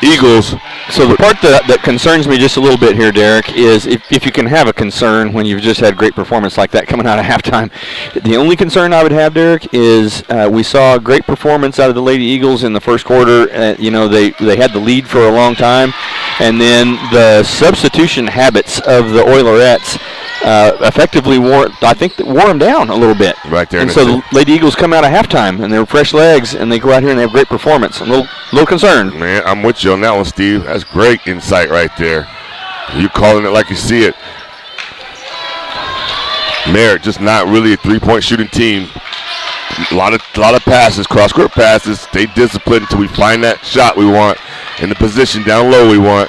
Eagles. So the part that concerns me just a little bit here, Derek, is if you can have a concern when you've just had great performance like that coming out of halftime. The only concern I would have, Derek, is we saw a great performance out of the Lady Eagles in the first quarter. You know, they had the lead for a long time, and then the substitution habits of the Oilerettes effectively wore them down a little bit. Right there. And so the Lady Eagles come out of halftime, and they're fresh legs, and they go out here and they have great performance. I'm a little concerned. Man, I'm with you on that one, Steve. That's great insight right there. You calling it like you see it. Merritt just not really a three-point shooting team. A lot of passes, cross-court passes. Stay disciplined until we find that shot we want in the position down low we want.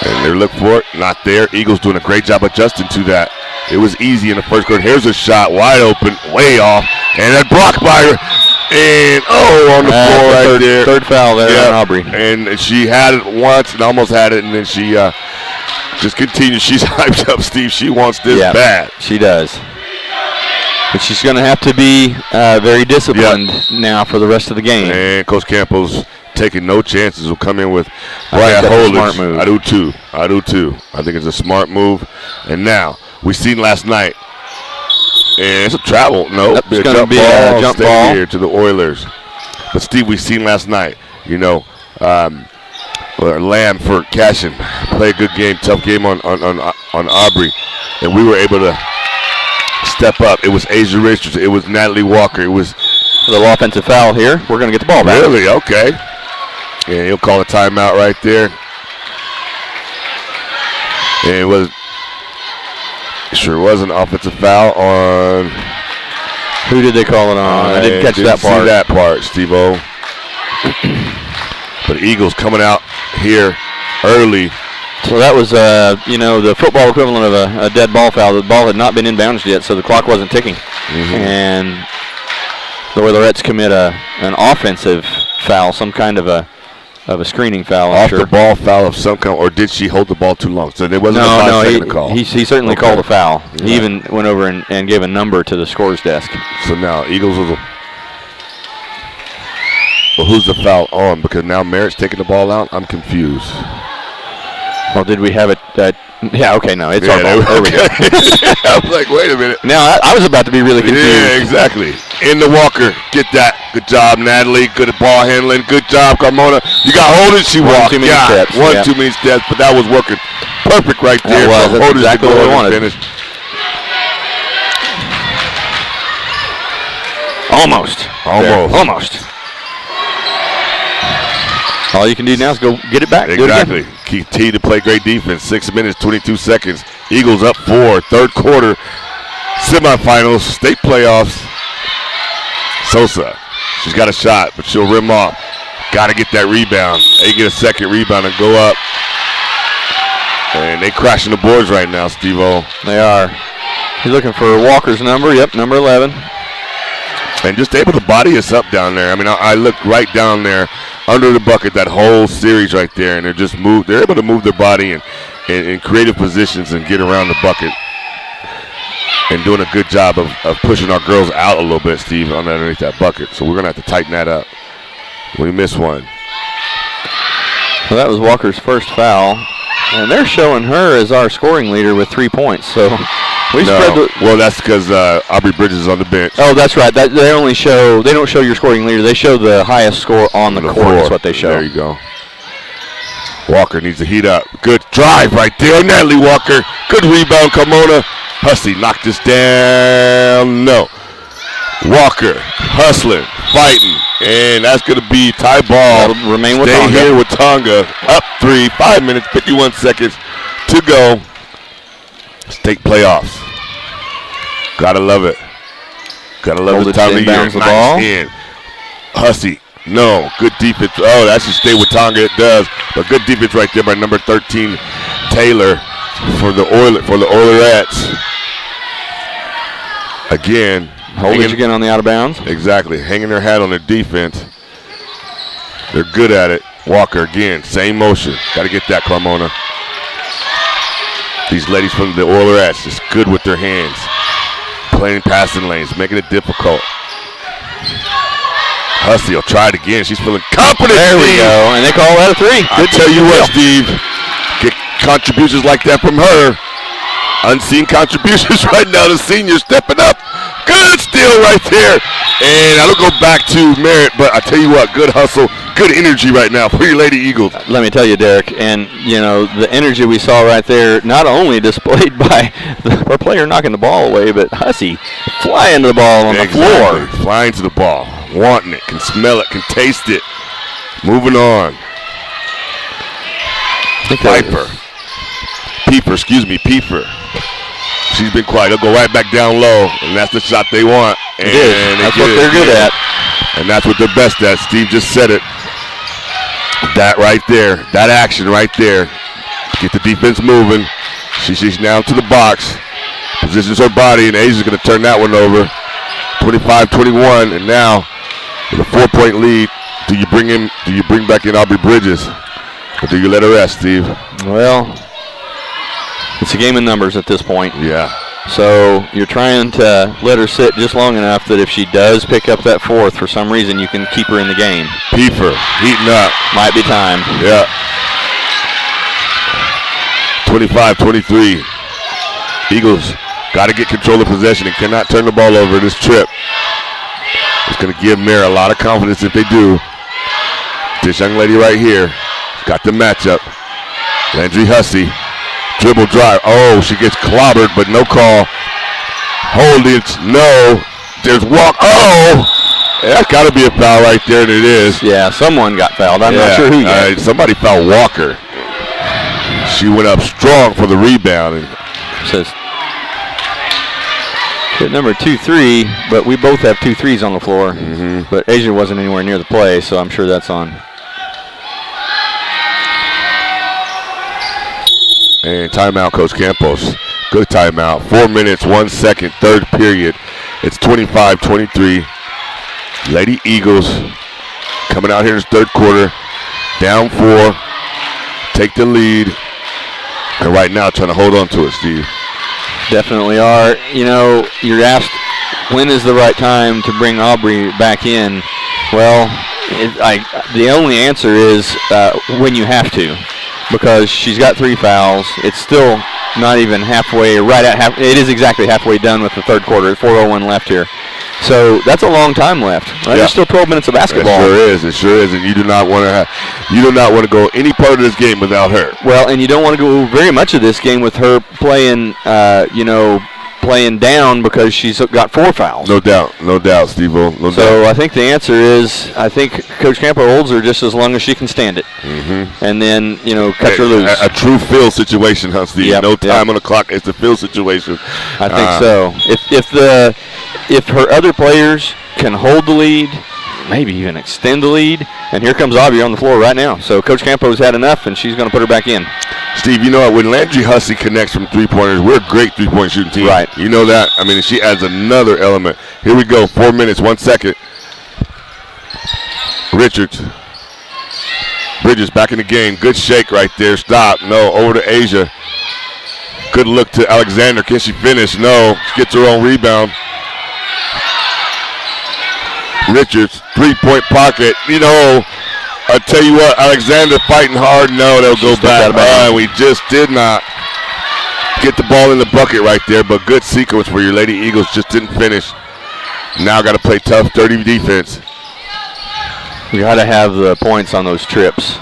And they're looking for it, not there. Eagles doing a great job adjusting to that. It was easy in the first quarter. Here's a shot, wide open, way off, and that blocked by her. And on the floor right there. Third foul there on Aubrey. And she had it once and almost had it, and then she just continues. She's hyped up, Steve. She wants this bad. She does. But she's going to have to be very disciplined now for the rest of the game. And Coach Campbell's taking no chances. Will come in with Brian Holdridge. Smart move. I do too. I think it's a smart move. And now we seen last night. And it's a travel. No, it's going to be a jump ball here to the Oilers. But Steve, we seen last night. You know, Lamb for Cashin play a good game, tough game on Aubrey, and we were able to step up. It was Asia Richards. It was Natalie Walker. It was a little offensive foul here. We're going to get the ball back. Really? Okay. And he'll call a timeout right there. And it sure was an offensive foul on. Who did they call it on? I didn't catch that part. See that part, Steve-O. But Eagles coming out here early. So that was, the football equivalent of a dead ball foul. The ball had not been inbounds yet, so the clock wasn't ticking. Mm-hmm. And the Oilerettes commit an offensive foul, some kind of a screening foul. Off the ball foul of some kind, or did she hold the ball too long? So there wasn't a 5-second call. He certainly called a foul. Yeah. He even went over and gave a number to the scores desk. So now Eagles will. Well, who's the foul on? Because now Merritt's taking the ball out. I'm confused. Well, did we have it? Yeah, okay, no, it's our ball. There we go. I was like, wait a minute. Now, I was about to be really confused. Yeah, exactly. Into Walker. Get that. Good job, Natalie. Good ball handling. Good job, Carmona. You got Holdridge. She walked. Too many steps. Too many steps, but that was working perfect right there. That's exactly what we wanted. Finish. Almost. All you can do now is go get it back. Exactly. Continue to play great defense. 6 minutes, 22 seconds. Eagles up 4. Third quarter. Semifinals. State playoffs. Sosa. She's got a shot, but she'll rim off. Got to get that rebound. They get a second rebound and go up. And they crashing the boards right now, Steve-O. They are. He's looking for Walker's number. Yep, number 11. And just able to body us up down there. I mean, I looked right down there under the bucket that whole series right there, and they're able to move their body in creative positions and get around the bucket. And doing a good job of pushing our girls out a little bit, Steve, underneath that bucket. So we're going to have to tighten that up. We missed one. Well, that was Walker's first foul. And they're showing her as our scoring leader with 3 points. So well, that's because Aubrey Bridges is on the bench. Oh, that's right. They don't show your scoring leader. They show the highest score on the court. That's what they show. There you go. Walker needs to heat up. Good drive right there. Natalie Walker. Good rebound, Kimona. Hussey knocked this down. No. Walker hustling, fighting, and that's going to be tie ball. That'll remain with Stay Tonga. here with Tonga. Up 3, 5 minutes, 51 seconds to go. State playoffs. Gotta love it. Gotta love the time of year. The ball. In. Hussey. No. Good defense. Oh, that should stay with Tonga. It does. But good defense right there by number 13, Taylor, for the Oilerettes. Again. Hold it again on the out of bounds. Exactly. Hanging their hat on their defense. They're good at it. Walker again. Same motion. Got to get that, Carmona. These ladies from the Oilerettes just good with their hands. Playing passing lanes. Making it difficult. Hussey will try it again. She's feeling confident. There we go. And they call that a 3. I tell you what, Steve. Get contributions like that from her. Unseen contributions right now. The senior stepping up. Good steal right there. And I don't go back to Merritt, but I tell you what, good hustle, good energy right now for your Lady Eagles. Let me tell you, Derek, and the energy we saw right there, not only displayed by our player knocking the ball away, but Hussey flying to the ball on the floor. Flying to the ball, wanting it, can smell it, can taste it. Moving on. Pieper. She's been quiet. They'll go right back down low, and that's the shot they want. And it is. That's what they're good at. And that's what they're best at. Steve just said it. That right there, that action right there. Get the defense moving. She's now to the box. Positions her body, and Asia's going to turn that one over. 25-21, and now with a 4-point lead, do you bring back in Aubrey Bridges, or do you let her rest, Steve? Well, it's a game of numbers at this point. Yeah. So you're trying to let her sit just long enough that if she does pick up that fourth for some reason, you can keep her in the game. Pieper heating up. Might be time. Yeah. 25-23. Eagles got to get control of possession and cannot turn the ball over this trip. It's going to give Merritt a lot of confidence if they do. This young lady right here got the matchup. Landry Hussey. Dribble drive. Oh, she gets clobbered, but no call. Hold it. No. There's walk. Oh! That's got to be a foul right there, and it is. Yeah, someone got fouled. I'm not sure who yet. Somebody fouled Walker. She went up strong for the rebound. And says hit number 2-3, but we both have 2 threes on the floor. Mm-hmm. But Asia wasn't anywhere near the play, so I'm sure that's on. And timeout, Coach Campos. Good timeout. 4 minutes, 1 second, third period. It's 25-23. Lady Eagles coming out here in this third quarter. Down 4. Take the lead. And right now trying to hold on to it, Steve. Definitely are. You're asked when is the right time to bring Aubrey back in. Well, the only answer is when you have to. Because she's got 3 fouls. It's still not even halfway, right at half. It is exactly halfway done with the third quarter. 4:01 left here. So that's a long time left. Right? Yeah. There's still 12 minutes of basketball. It sure is. And you do not want to go any part of this game without her. Well, and you don't want to go very much of this game with her playing, playing down because she's got 4 fouls. No doubt, Steve-O. So I think the answer is, I think Coach Campo holds her just as long as she can stand it. Mm-hmm. And then, cut her loose. A true field situation, huh, Steve? Yep, no time on the clock. It's a field situation. I think so. If her other players can hold the lead, maybe even extend the lead. And here comes Aubrey on the floor right now. So Coach Campo's had enough, and she's going to put her back in. Steve, you know what? When Landry Hussey connects from three-pointers, we're a great three-point shooting team. Right. You know that? I mean, she adds another element. Here we go. 4 minutes, 1 second. Richards. Bridges back in the game. Good shake right there. Stop. No. Over to Asia. Good look to Alexander. Can she finish? No. Gets her own rebound. Richards, three-point pocket. You know, I tell you what, Alexander fighting hard. No, they'll go back. We just did not get the ball in the bucket right there, but good sequence for your Lady Eagles. Just didn't finish. Now got to play tough, dirty defense. You got to have the points on those trips.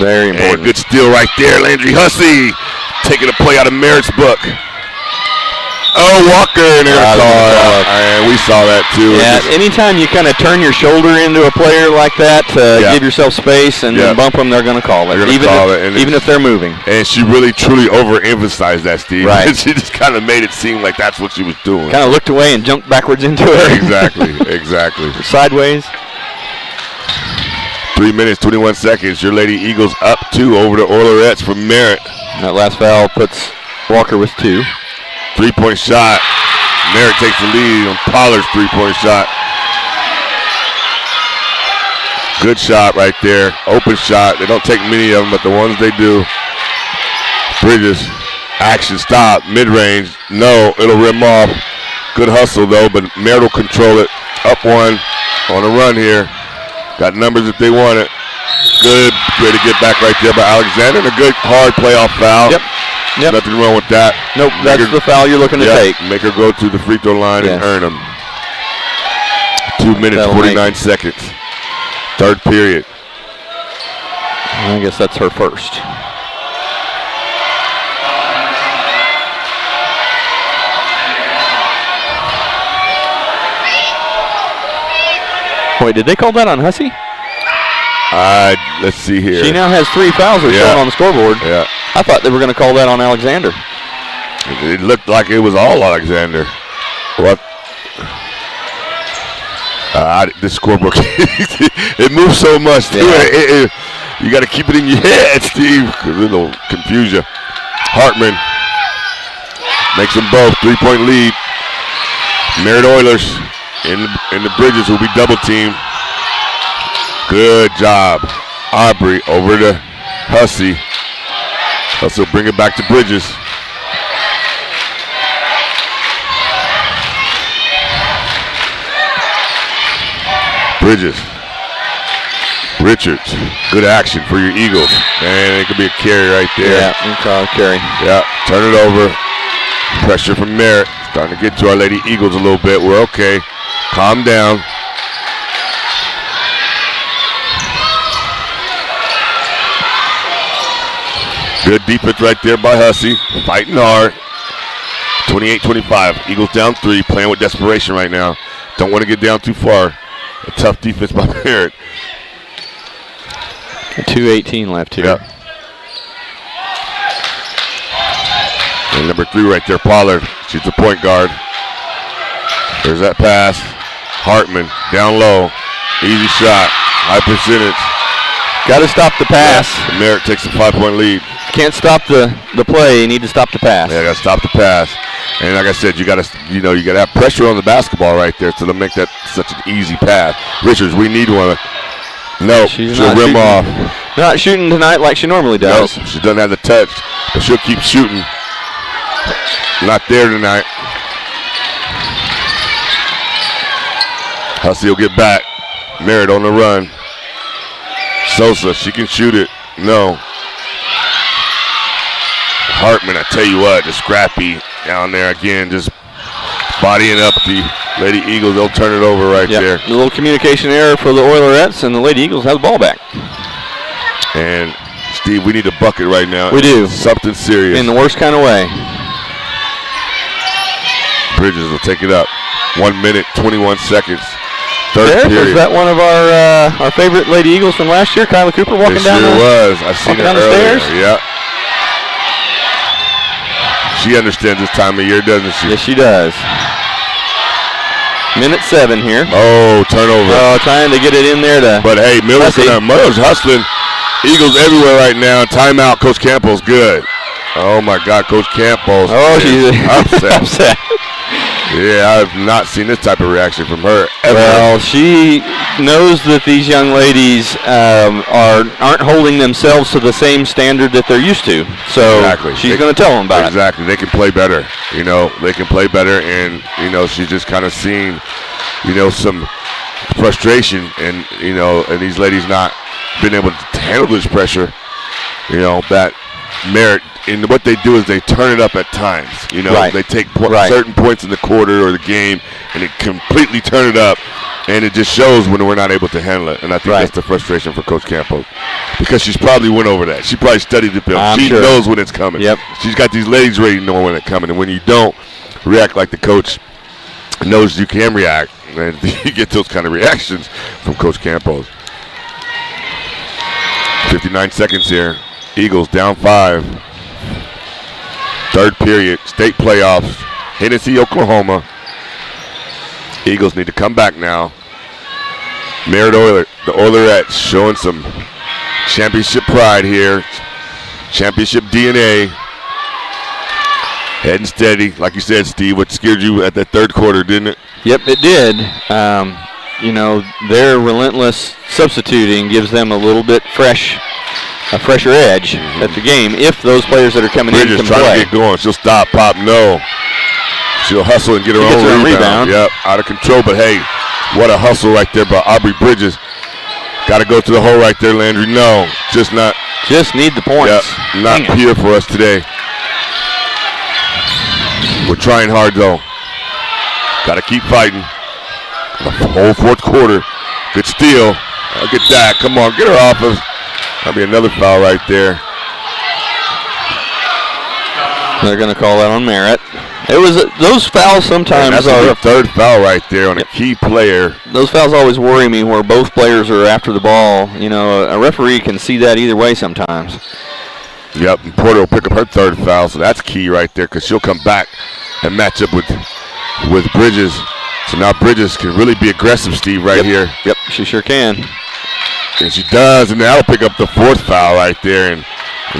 Very important. And good steal right there. Landry Hussey taking a play out of Merritt's book. Oh, Walker and and we saw that too. Yeah, anytime you kind of turn your shoulder into a player like that to give yourself space and then bump them, they're going to call it. Even if they're moving. And she really, truly overemphasized that, Steve. Right. She just kind of made it seem like that's what she was doing. Kind of looked away and jumped backwards into it. Exactly, exactly. Sideways. 3 minutes, 21 seconds. Your Lady Eagles up 2 over the Oilerettes from Merritt. That last foul puts Walker with 2. Three-point shot. Merritt takes the lead on Pollard's three-point shot. Good shot right there. Open shot. They don't take many of them, but the ones they do. Bridges. Action stop. Mid-range. No, it'll rim off. Good hustle, though, but Merritt will control it. Up 1 on a run here. Got numbers if they want it. Good way to get back right there by Alexander. And a good hard playoff foul. Yep. Nothing wrong with that. Nope, that's the foul you're looking to take. Make her go to the free throw line and earn them. 2 minutes, 49 seconds. Third period. I guess that's her first. Wait, did they call that on Hussey? Let's see here. She now has 3 fouls that are shown on the scoreboard. Yeah. I thought they were going to call that on Alexander. It looked like it was all Alexander. What? The scoreboard, it moves so much. Yeah. You got to keep it in your head, Steve, because it'll confuse you. Hartman makes them both. 3-point lead. Merritt Oilers in the Bridges will be double teamed. Good job. Aubrey over to Hussey. Hussey will bring it back to Bridges. Bridges. Richards. Good action for your Eagles. And it could be a carry right there. Yeah, we call it carry. Yeah, turn it over. Pressure from Merritt. Starting to get to our Lady Eagles a little bit. We're okay. Calm down. Good defense right there by Hussey. Fighting hard. 28-25. Eagles down 3. Playing with desperation right now. Don't want to get down too far. A tough defense by Merritt. 2:18 left here. Yep. And number 3 right there, Pollard. She's the point guard. There's that pass. Hartman down low. Easy shot. High percentage. Got to stop the pass. Yeah. Merritt takes a 5-point lead. Can't stop the play. You need to stop the pass. Yeah, got to stop the pass. And like I said, you got to have pressure on the basketball right there to make that such an easy pass. Richards, we need one. No, she'll rim off. Not shooting tonight like she normally does. No, she doesn't have the touch, but she'll keep shooting. Not there tonight. Hussey will get back. Merritt on the run. Sosa, she can shoot it. No. Hartman, I tell you what, just scrappy down there again, just bodying up the Lady Eagles. They'll turn it over right there. A little communication error for the Oilerettes, and the Lady Eagles have the ball back. And Steve, we need a bucket right now. We do. Something serious. In the worst kind of way. Bridges will take it up. 1 minute, 21 seconds. Third there period. Was that one of our favorite Lady Eagles from last year, Kyla Cooper, walking down the stairs? I've seen her down earlier. The stairs? Yeah. She understands this time of year, doesn't she? Yes, she does. Minute 7 here. Oh, turnover. Oh, trying to get it in there to. But hey, Miller's hustling. Eagles everywhere right now. Timeout. Coach Campbell's good. Oh my God, Coach Campbell's. Oh, she's upset. Yeah, I've not seen this type of reaction from her ever. Well, she knows that these young ladies aren't holding themselves to the same standard that they're used to. So she's going to tell them about it. Exactly. They can play better. They can play better, and she's just kind of seeing, some frustration, and and these ladies not being able to handle this pressure. That Merritt. And what they do is they turn it up at times. They take certain points in the quarter or the game, and they completely turn it up, and it just shows when we're not able to handle it. And I think that's the frustration for Coach Campbell, because she's probably went over that. She probably studied the film. She knows when it's coming. Yep. She's got these ladies ready to know when it's coming, and when you don't react like the coach knows you can react, and you get those kind of reactions from Coach Campbell. 59 seconds here. Eagles down 5. Third period, state playoffs, Hennessy, Oklahoma. Eagles need to come back now. Merritt the Oilerettes showing some championship pride here. Championship DNA. Heading steady. Like you said, Steve, what scared you at that third quarter, didn't it? Yep, it did. Their relentless substituting gives them a little bit a fresher edge at the game if those players that are coming in can trying play. To get going. She'll stop, pop, no. She'll hustle and get her own rebound. Yep, out of control, but hey, what a hustle right there by Aubrey Bridges. Got to go to the hole right there, Landry. No, just need the points. Yep, not here for us today. We're trying hard, though. Got to keep fighting. The whole fourth quarter. Good steal. Look at that. Come on, get her off us. That'll be another foul right there. They're going to call that on Merritt. It was those fouls sometimes that's a third foul right there on a key player. Those fouls always worry me where both players are after the ball. A referee can see that either way sometimes. Yep, and Porter will pick up her third foul, so that's key right there because she'll come back and match up with Bridges. So now Bridges can really be aggressive, Steve, here. Yep, she sure can. And she does, and that'll pick up the fourth foul right there, and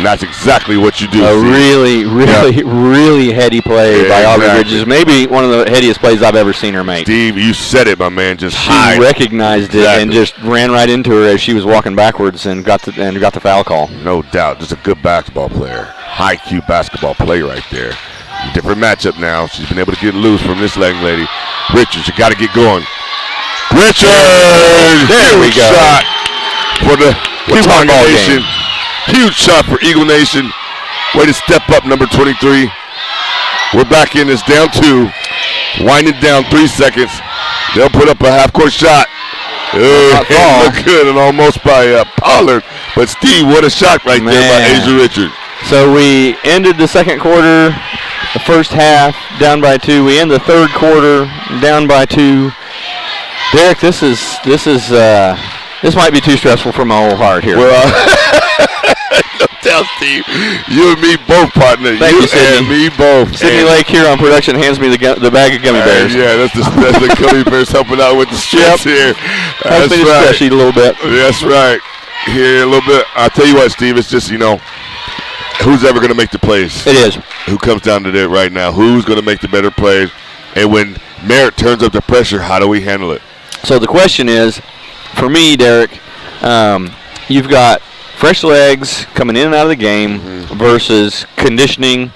that's exactly what you do. A really heady play by Aubrey Bridges. Maybe one of the headiest plays I've ever seen her make. Steve, you said it, my man. She recognized it and just ran right into her as she was walking backwards and got the foul call. No doubt, just a good basketball player. High Q basketball play right there. Different matchup now. She's been able to get loose from this young lady. Richards, you got to get going. Richards! There we go. Shot for the Watonga Nation. Huge shot for Eagle Nation. Way to step up, number 23. We're back in this down 2. Winding down 3 seconds. They'll put up a half-court shot. Look good and almost by Pollard. But Steve, what a shot right there by Asia Richards. So we ended the second quarter, the first half, down by 2. We end the third quarter, down by 2. Derek, this might be too stressful for my whole heart here. Well, no doubt, Steve. You and me both, partner. Thank you, Sydney. And me both. Sydney Lake here on production hands me the bag of gummy bears. Yeah, that's the gummy bears helping out with the stress here. Helps me to stress eat a little bit. That's right. Here a little bit. I'll tell you what, Steve. It's just who's ever going to make the plays? It is. Who comes down to that right now? Who's going to make the better plays? And when Merritt turns up the pressure, how do we handle it? So the question is, for me, Derek, you've got fresh legs coming in and out of the game versus conditioning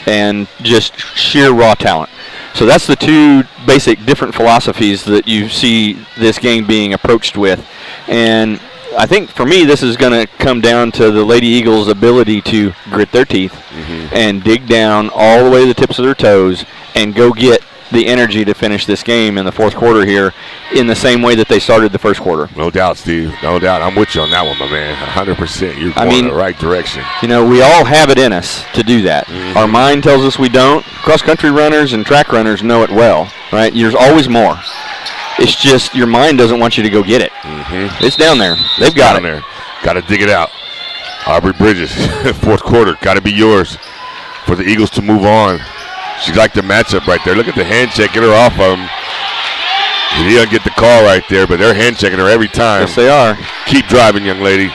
and just sheer raw talent. So that's the two basic different philosophies that you see this game being approached with. And I think for me, this is going to come down to the Lady Eagles' ability to grit their teeth and dig down all the way to the tips of their toes and go get the energy to finish this game in the fourth quarter here in the same way that they started the first quarter. No doubt, Steve. No doubt. I'm with you on that one, my man. 100%. You're going in the right direction. We all have it in us to do that. Our mind tells us we don't. Cross-country runners and track runners know it well, right? There's always more. It's just your mind doesn't want you to go get it. It's down there. They've got it. There. Got to dig it out. Aubrey Bridges, fourth quarter, got to be yours for the Eagles to move on. She liked the matchup right there. Look at the hand check. Get her off of him. He doesn't get the call right there, but they're hand checking her every time. Yes, they are. Keep driving, young lady.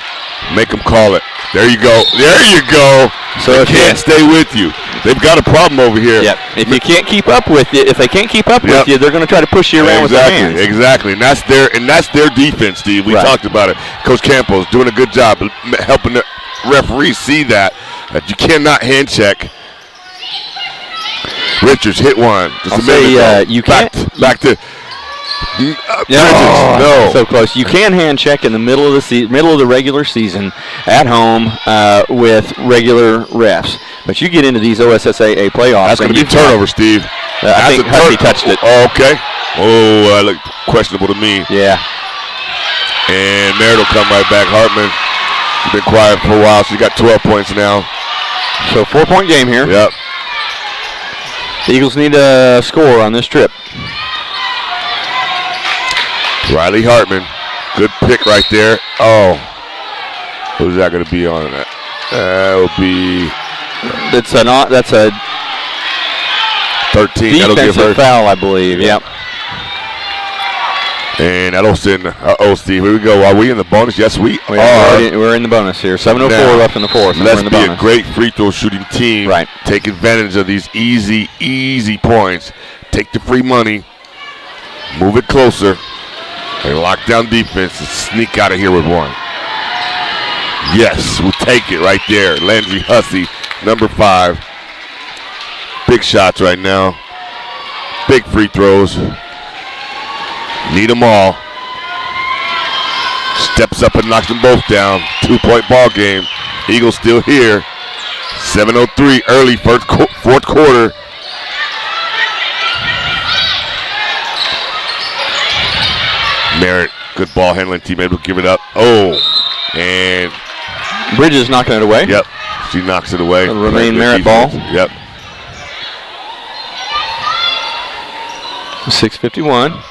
Make them call it. There you go. There you go. So they if can't stay with you. They've got a problem over here. Yep. If you can't keep up with you, if they can't keep up with you, they're going to try to push you around with their hands. Exactly. And that's their defense, Steve. We talked about it. Coach Campos doing a good job helping the referees see that you cannot hand check. Richards hit one. Just a minute ago. You can't. Back to. No, so close. You can hand check in the middle of the regular season at home with regular refs, but you get into these OSSAA playoffs. That's going to be turnover, Steve. I think Hussey touched it. Oh, okay. Oh, look questionable to me. Yeah. And Merritt will come right back. Hartman, she's been quiet for a while. She's got 12 points now. So 4-point game here. Yep. The Eagles need a score on this trip. Riley Hartman, good pick right there. Oh, who's that going to be on that? That will be. That's a 13. That'll give her defensive foul, I believe. Yep. And that'll send. Steve. Here we go. Are we in the bonus? Yes, we are. We're in the bonus here. 7:04 left in the fourth. Let's we're in the be bonus. a great free throw shooting team. Right. Take advantage of these easy points. Take the free money. Move it closer. And lock down defense and sneak out of here with one. Yes, we'll take it right there. Landry Hussey, number 5. Big shots right now. Big free throws. Need them all. Steps up and knocks them both down. 2-point ball game. Eagles still here. 7:03 early fourth quarter. Merritt, good ball handling team, able to give it up. Oh, and Bridges knocking it away. Yep, she knocks it away. It'll remain Merritt ball. Yep. 6:51.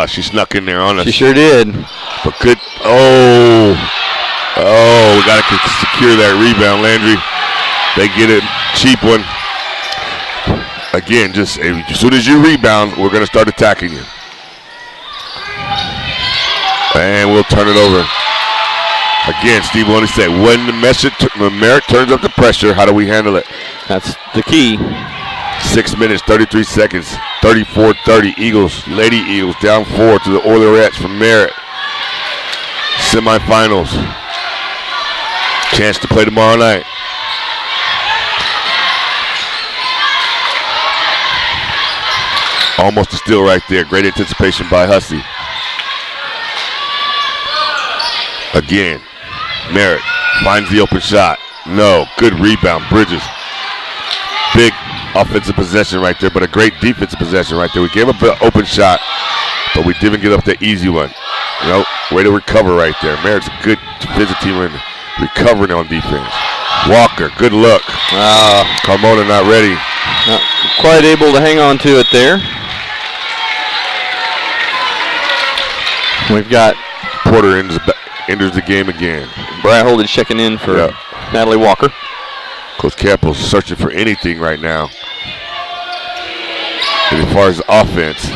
She snuck in there on us. She sure did. But good. Oh, we got to secure that rebound, Landry. They get it, cheap one. Again, just as soon as you rebound, we're going to start attacking you. And we'll turn it over. Again, Steve wanted to say, when the Merritt turns up the pressure, how do we handle it? That's the key. 6 minutes, 33 seconds, 34-30. Eagles, Lady Eagles, down 4 to the Oilerettes from Merritt. Semifinals. Chance to play tomorrow night. Almost a steal right there. Great anticipation by Hussey. Again, Merritt finds the open shot. No, good rebound, Bridges. Big offensive possession right there, but a great defensive possession right there. We gave up an open shot, but we didn't give up the easy one. You know, way to recover right there. Merritt's a good defensive team in recovering on defense. Walker, good look. Carmona not ready. Not quite able to hang on to it there. We've got Porter enters the game again. Brad Holdridge checking in for Natalie Walker. Coach Campbell's searching for anything right now. And as far as offense,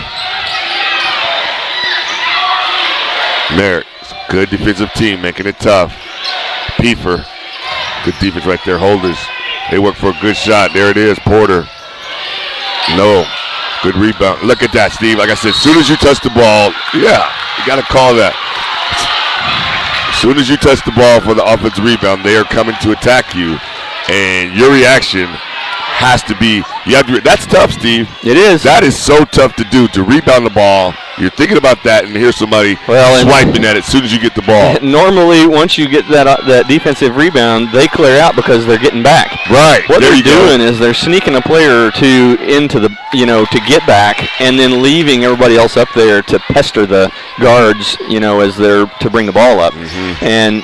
Merritt, good defensive team, making it tough. Piefer, good defense right there. Holders, they work for a good shot. There it is, Porter. No, good rebound. Look at that, Steve. Like I said, as soon as you touch the ball, you got to call that. As soon as you touch the ball for the offensive rebound, they are coming to attack you. And your reaction has to be, that's tough, Steve. It is. That is so tough to do, to rebound the ball. You're thinking about that, and here's somebody swiping at it as soon as you get the ball. Normally, once you get that defensive rebound, they clear out because they're getting back. Right. What they're doing is they're sneaking a player or two into the, to get back, and then leaving everybody else up there to pester the guards, as they're to bring the ball up. Mm-hmm. And,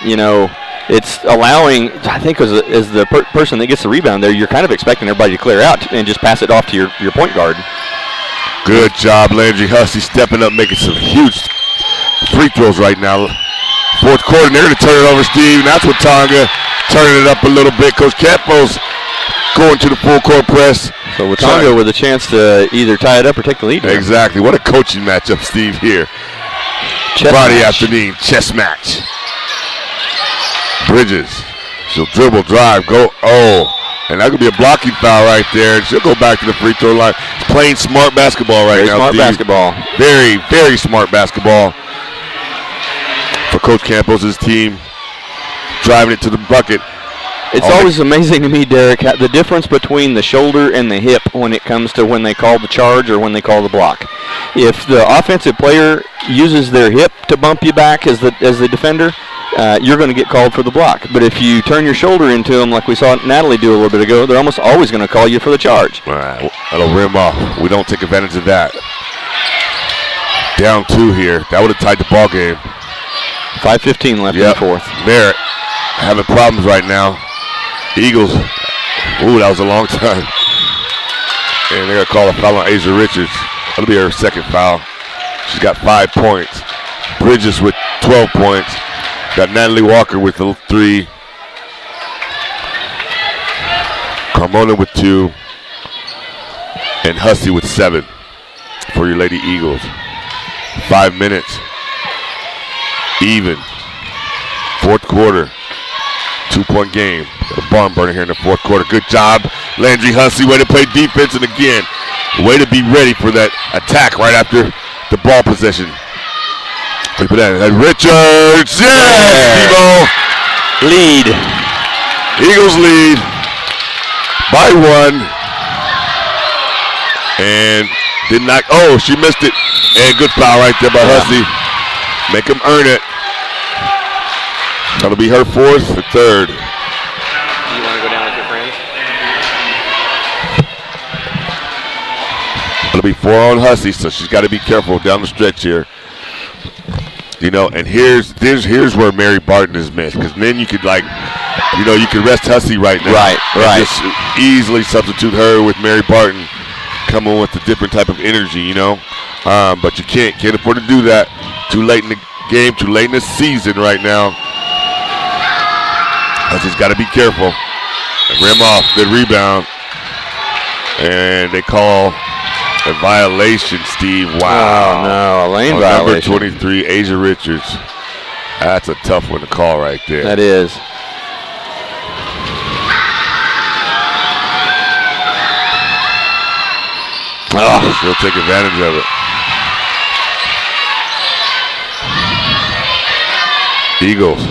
it's allowing, I think, as the person that gets the rebound there, you're kind of expecting everybody to clear out and just pass it off to your point guard. Good job, Landry Hussey, stepping up, making some huge free throws right now. Fourth quarter, and they're going to turn it over, Steve. And that's Watonga turning it up a little bit. Coach Campos going to the full court press. So Watonga with a chance to either tie it up or take the lead. Exactly. What a coaching matchup, Steve, here. Friday afternoon, chess match. Bridges. She'll dribble, drive, go. Oh. And that could be a blocking foul right there. And she'll go back to the free throw line. Playing smart basketball right now. Smart basketball. Very, very smart basketball for Coach Campos' team. Driving it to the bucket. It's always amazing to me, Derek, the difference between the shoulder and the hip when it comes to when they call the charge or when they call the block. If the offensive player uses their hip to bump you back as the defender, you're going to get called for the block. But if you turn your shoulder into them like we saw Natalie do a little bit ago, they're almost always going to call you for the charge. All right, that'll rim off. We don't take advantage of that. Down 2 here. That would have tied the ball game. 5:15 left in the fourth. Merritt having problems right now. Eagles. Ooh, that was a long time. And they're going to call a foul on Asia Richards. That'll be her second foul. She's got 5 points. Bridges with 12 points. Got Natalie Walker with the 3. Carmona with 2. And Hussey with 7 for your Lady Eagles. 5 minutes. Even. Fourth quarter. 2-point game. Got a barn burner here in the fourth quarter. Good job, Landry Hussey. Way to play defense, and again, way to be ready for that attack right after the ball possession. Put that Richards, yeah! Lead. Eagles lead by 1. And did not. Oh, she missed it. And good foul right there by Hussey. Make him earn it. That'll be her 4th or 3rd. Do you want to go down with your friends? It'll be 4 on Hussey, so she's got to be careful down the stretch here. You know, and here's where Mary Barton is missed, because then you could you could rest Hussey right now. Right. Just easily substitute her with Mary Barton, coming with a different type of energy, you know. But you can't afford to do that. Too late in the game, too late in the season right now. Hussey's got to be careful. Rim off, good rebound. And they call a violation, Steve. Wow. Oh, no, a lane violation. Number 23, Asia Richards. That's a tough one to call right there. That is. Oh, she'll take advantage of it. Eagles.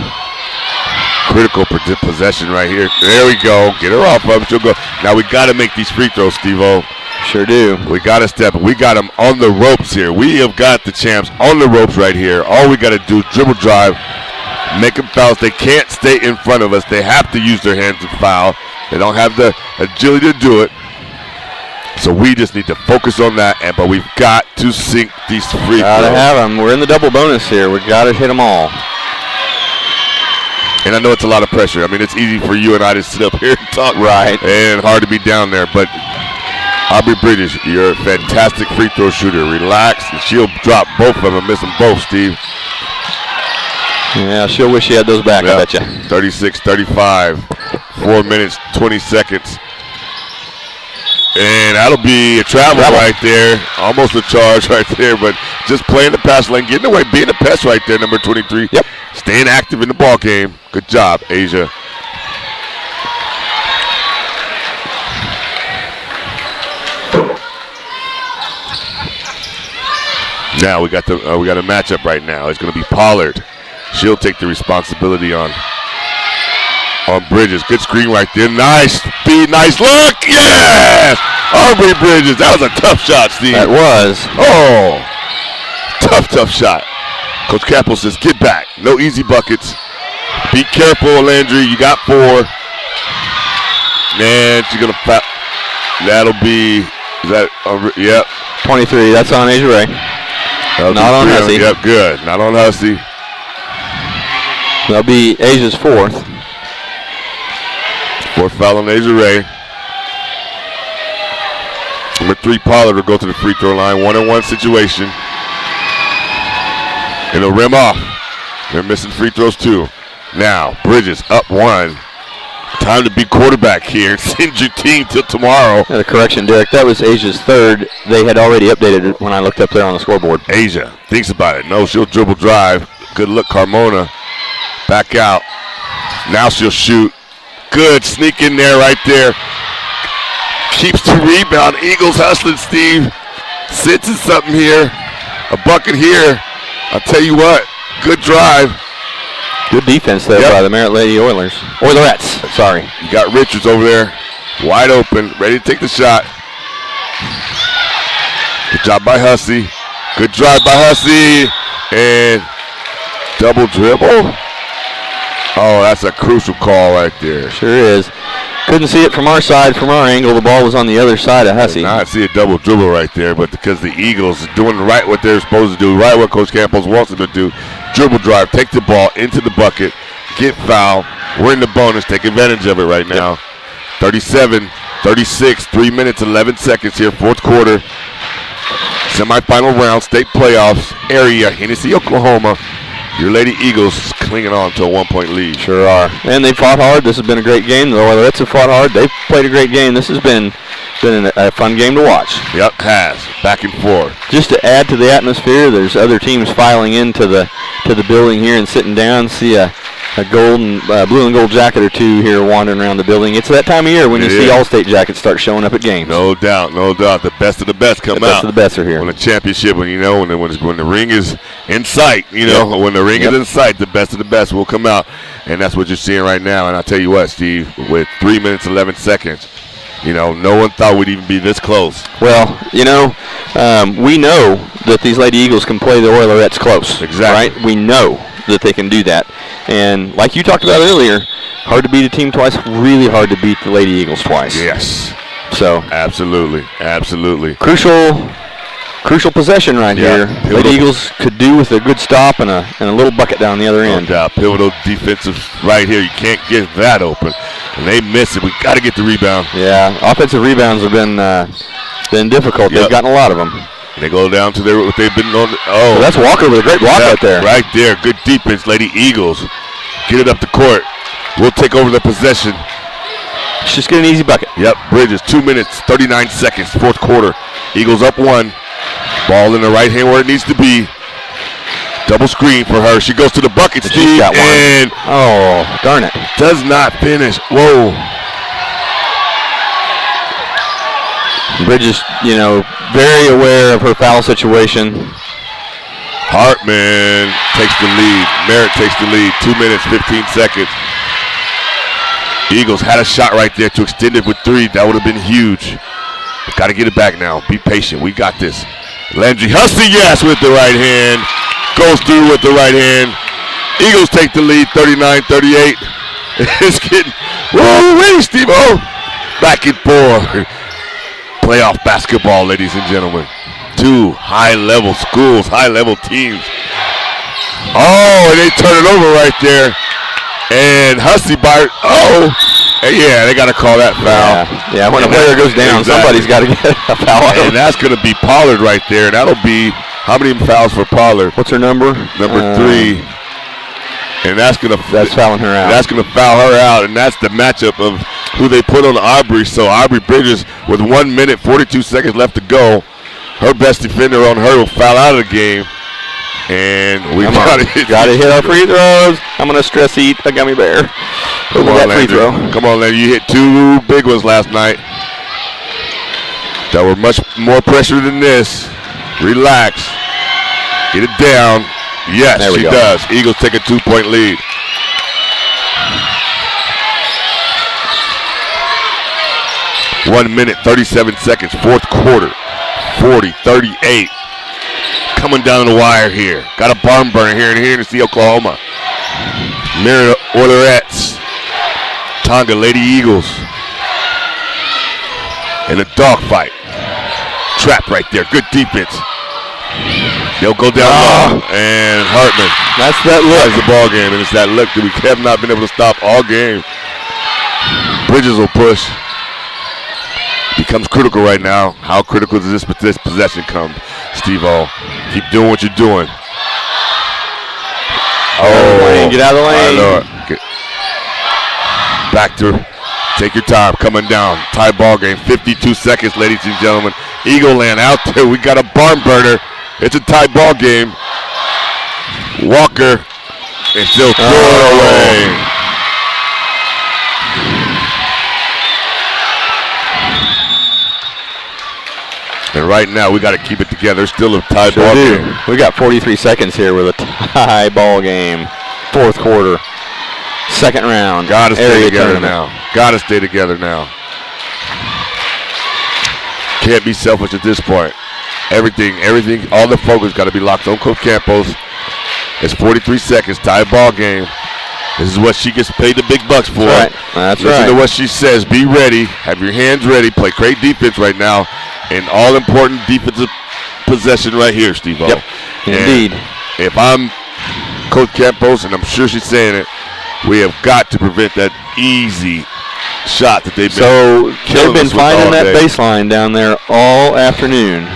Critical possession right here. There we go. Get her off of it. She'll go. Now we got to make these free throws, Steve-O. Sure do. We got to step it. We got them on the ropes here. We have got the champs on the ropes right here. All we got to do is dribble drive, make them fouls. They can't stay in front of us. They have to use their hands to foul. They don't have the agility to do it. So we just need to focus on that. But we've got to sink these free throws. Gotta have them. We're in the double bonus here. We gotta hit them all. And I know it's a lot of pressure. I mean, it's easy for you and I to sit up here and talk. Right. And hard to be down there. But Aubrey Bridges, you're a fantastic free throw shooter. Relax, and she'll drop both of them, miss them both, Steve. Yeah, she'll wish she had those back, I bet you. 36-35, 4 minutes, 20 seconds. And that'll be a travel right there. Almost a charge right there, but just playing the pass lane, getting away, being a pest right there, number 23. Yep. Staying active in the ball game. Good job, Asia. Now we got a matchup right now. It's going to be Pollard. She'll take the responsibility on Bridges. Good screen right there. Nice speed, nice look. Yes! Aubrey Bridges. That was a tough shot, Steve. That was. Oh, tough shot. Coach Campbell says, get back. No easy buckets. Be careful, Landry. You got 4. And she's going to foul. That'll be, yep. 23, that's on Asia Ray. Not on Hussey. Yep, good. Not on Hussey. That'll be Asia's 4th. 4th foul on Asia Ray. Number 3, Pollard will go to the free throw line. 1-on-1 situation. And they'll rim off. They're missing free throws too. Now, Bridges up 1. Time to be quarterback here. Send your team till tomorrow. A correction, Derek. That was Asia's third. They had already updated it when I looked up there on the scoreboard. Asia thinks about it. No, she'll dribble drive. Good look, Carmona. Back out. Now she'll shoot. Good. Sneak in there right there. Keeps the rebound. Eagles hustling, Steve. Sits in something here. A bucket here. I'll tell you what. Good drive. Good defense there by the Merritt Lady Oilerettes. Sorry. You got Richards over there. Wide open. Ready to take the shot. Good job by Hussey. Good drive by Hussey. And double dribble. Oh, that's a crucial call right there. Sure is. Couldn't see it from our side. From our angle, the ball was on the other side of Hussey. I see a double dribble right there, but because the Eagles are doing right what they're supposed to do, right what Coach Campos wants them to do, dribble drive, take the ball into the bucket, get fouled. We're in the bonus. Take advantage of it right now. 37-36, 3 minutes, 11 seconds here, fourth quarter. Semifinal round, state playoffs, area, Hennessy, Oklahoma. Your Lady Eagles clinging on to a 1-point lead. Sure are. And they fought hard. This has been a great game. The Oilerettes have fought hard. They've played a great game. This has been a fun game to watch. Yep, has. Back and forth. Just to add to the atmosphere, there's other teams filing into the building here and sitting down. See a blue and gold jacket or two here wandering around the building. It's that time of year when you see All-State jackets start showing up at games. No doubt, no doubt. The best of the best come out. The best of the best are here. When the championship, when the ring is in sight, when the ring is in sight, the best of the best will come out. And that's what you're seeing right now. And I'll tell you what, Steve, with 3 minutes, 11 seconds, no one thought we'd even be this close. Well, we know that these Lady Eagles can play the Oilerettes close. Exactly. Right? We know that they can do that. And like you talked about earlier, hard to beat a team twice, really hard to beat the Lady Eagles twice. Yes. So absolutely. Crucial possession right here. Lady Eagles could do with a good stop and a little bucket down the other end. No doubt. Pivotal defensive right here. You can't get that open. And they miss it. We got to get the rebound. Yeah, offensive rebounds have been difficult. They've gotten a lot of them. They go down to what they've been on. So that's Walker with a great block right there. Right there. Good defense, Lady Eagles. Get it up the court. We'll take over the possession. Just get an easy bucket. Yep, Bridges, 2 minutes, 39 seconds, fourth quarter. Eagles up one. Ball in the right hand where it needs to be. Double screen for her. She goes to the bucket, Steve, and oh, darn it. Does not finish. Whoa. Bridges, very aware of her foul situation. Hartman takes the lead. Merritt takes the lead. 2 minutes, 15 seconds. Eagles had a shot right there to extend it with three. That would have been huge. Got to get it back now. Be patient. We got this. Landry Hussey, yes, with the right hand. Goes through with the right hand. Eagles take the lead, 39-38. It's getting, whoa, Steve-O. Back and forth. Playoff basketball, ladies and gentlemen. Two high-level schools, high-level teams. Oh, and they turn it over right there. And Hussey yeah, they got to call that foul. Yeah, when a player goes down, somebody's got to get a foul. And that's going to be Pollard right there. That'll be, how many fouls for Pollard? What's her number? Number 3. And that's fouling her out. That's going to foul her out, and that's the matchup of who they put on Aubrey. So Aubrey Bridges, with 1 minute, 42 seconds left to go, her best defender on her will foul out of the game. And we got to hit our free throws. I'm going to stress eat a gummy bear. Come on, Landry. Come on, Landry. You hit 2 big ones last night that were much more pressure than this. Relax. Get it down. Yes, she does. Eagles take a 2-point lead. One minute, 37 seconds, fourth quarter. 40-38. Coming down the wire here. Got a barn burner here in Hennessy, Oklahoma. Merritt Oilerettes. Tonga Lady Eagles. In a dogfight. Trap right there. Good defense. They'll go down low. And Hartman. That's that look. That's the ball game, and it's that look that we have not been able to stop all game. Bridges will push. Becomes critical right now. How critical does this possession come, Steve-O? Keep doing what you're doing. Oh, get out of the lane. Back to take your time. Coming down. Tie ball game. 52 seconds, ladies and gentlemen. Eagle Land out there. We got a barn burner. It's a tie ball game. Walker. And still throw it away. And right now, we got to keep it together. Still a tie ball game. We got 43 seconds here with a tie ball game. Fourth quarter. Second round. Got to stay together tournament. now. Got to stay together now. Can't be selfish at this point. Everything, all the focus got to be locked on Coach Campos. It's 43 seconds, tie ball game. This is what she gets paid the big bucks for. That's right. Listen to what she says. Be ready. Have your hands ready. Play great defense right now. And all-important defensive possession right here, Steve-O. Yep, indeed. If I'm Coach Campos, and I'm sure she's saying it, we have got to prevent that easy shot that they've been finding that baseline down there all afternoon.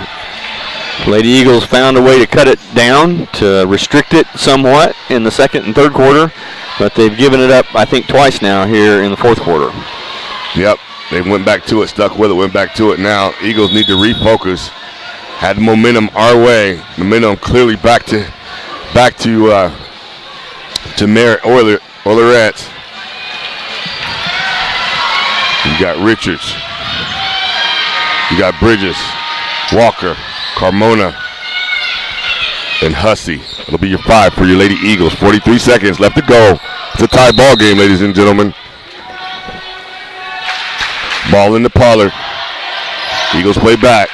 Lady Eagles found a way to cut it down, to restrict it somewhat in the second and third quarter, but they've given it up, I think, twice now here in the fourth quarter. Yep. They went back to it, stuck with it, went back to it. Now Eagles need to refocus. Had momentum our way. Momentum clearly back to Merritt Oilerettes. You got Richards. You got Bridges, Walker, Carmona, and Hussey. It'll be your 5 for your Lady Eagles. 43 seconds left to go. It's a tie ball game, ladies and gentlemen. Ball in the Pollard. Eagles play back.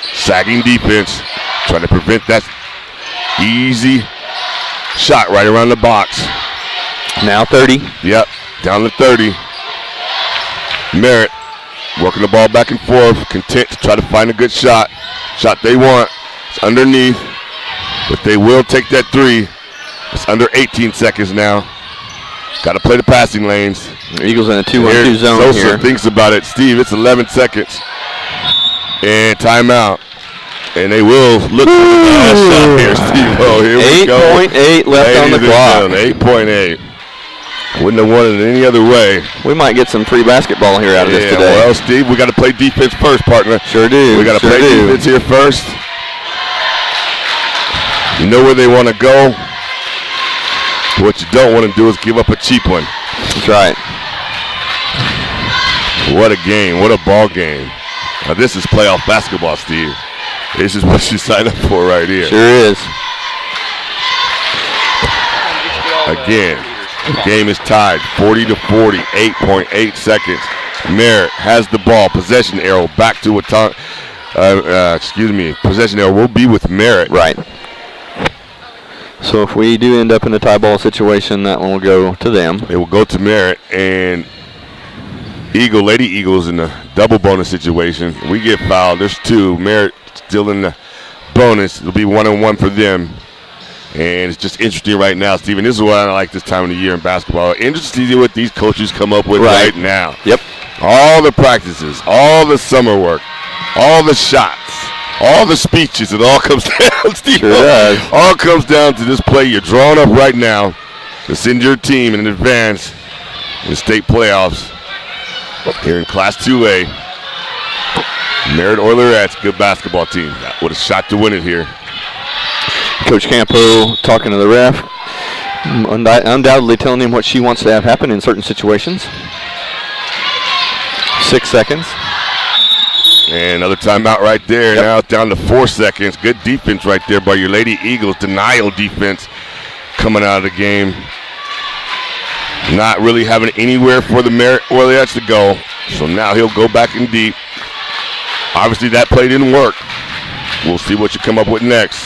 Sagging defense. Trying to prevent that easy shot right around the box. Now 30. Yep, down to 30. Merritt working the ball back and forth. Content to try to find a good shot. Shot they want. It's underneath. But they will take that 3. It's under 18 seconds now. Got to play the passing lanes. Eagles in a 2-1-2 zone Sosa here. thinks about it. Steve, it's 11 seconds. And timeout. And they will look for the last shot here, Steve. Oh, here we go. 8.8 left on the clock. 8.8. Wouldn't have won it any other way. We might get some free basketball here out of this today. Well, Steve, we got to play defense first, partner. Sure do. We got to play defense here first. You know where they want to go. What you don't want to do is give up a cheap one. That's right. What a game. What a ball game. Now, this is playoff basketball, Steve. This is what you sign up for right here. Sure is. Again, the game is tied 40-40, 8.8 seconds. Merritt has the ball. Possession arrow back to Watonga. Possession arrow will be with Merritt. Right. So if we do end up in a tie ball situation, that one will go to them. It will go to Merritt, and Lady Eagles in a double bonus situation. We get fouled. There's 2. Merritt still in the bonus. It'll be 1-on-1 for them. And it's just interesting right now, Steven. This is what I like this time of the year in basketball. Interesting to see what these coaches come up with right now. Yep. All the practices, all the summer work, all the shots, all the speeches, it all comes down, Steve. Sure does. All comes down to this play you're drawing up right now to send your team in advance in the state playoffs here in Class 2A. Merritt Oilerettes, good basketball team. With a shot to win it here. Coach Campo talking to the ref, undoubtedly telling him what she wants to have happen in certain situations. 6 seconds. And another timeout right there. Yep. Now it's down to 4 seconds. Good defense right there by your Lady Eagles. Denial defense coming out of the game. Not really having anywhere for the Merritt Oilerettes to go. So now he'll go back in deep. Obviously that play didn't work. We'll see what you come up with next.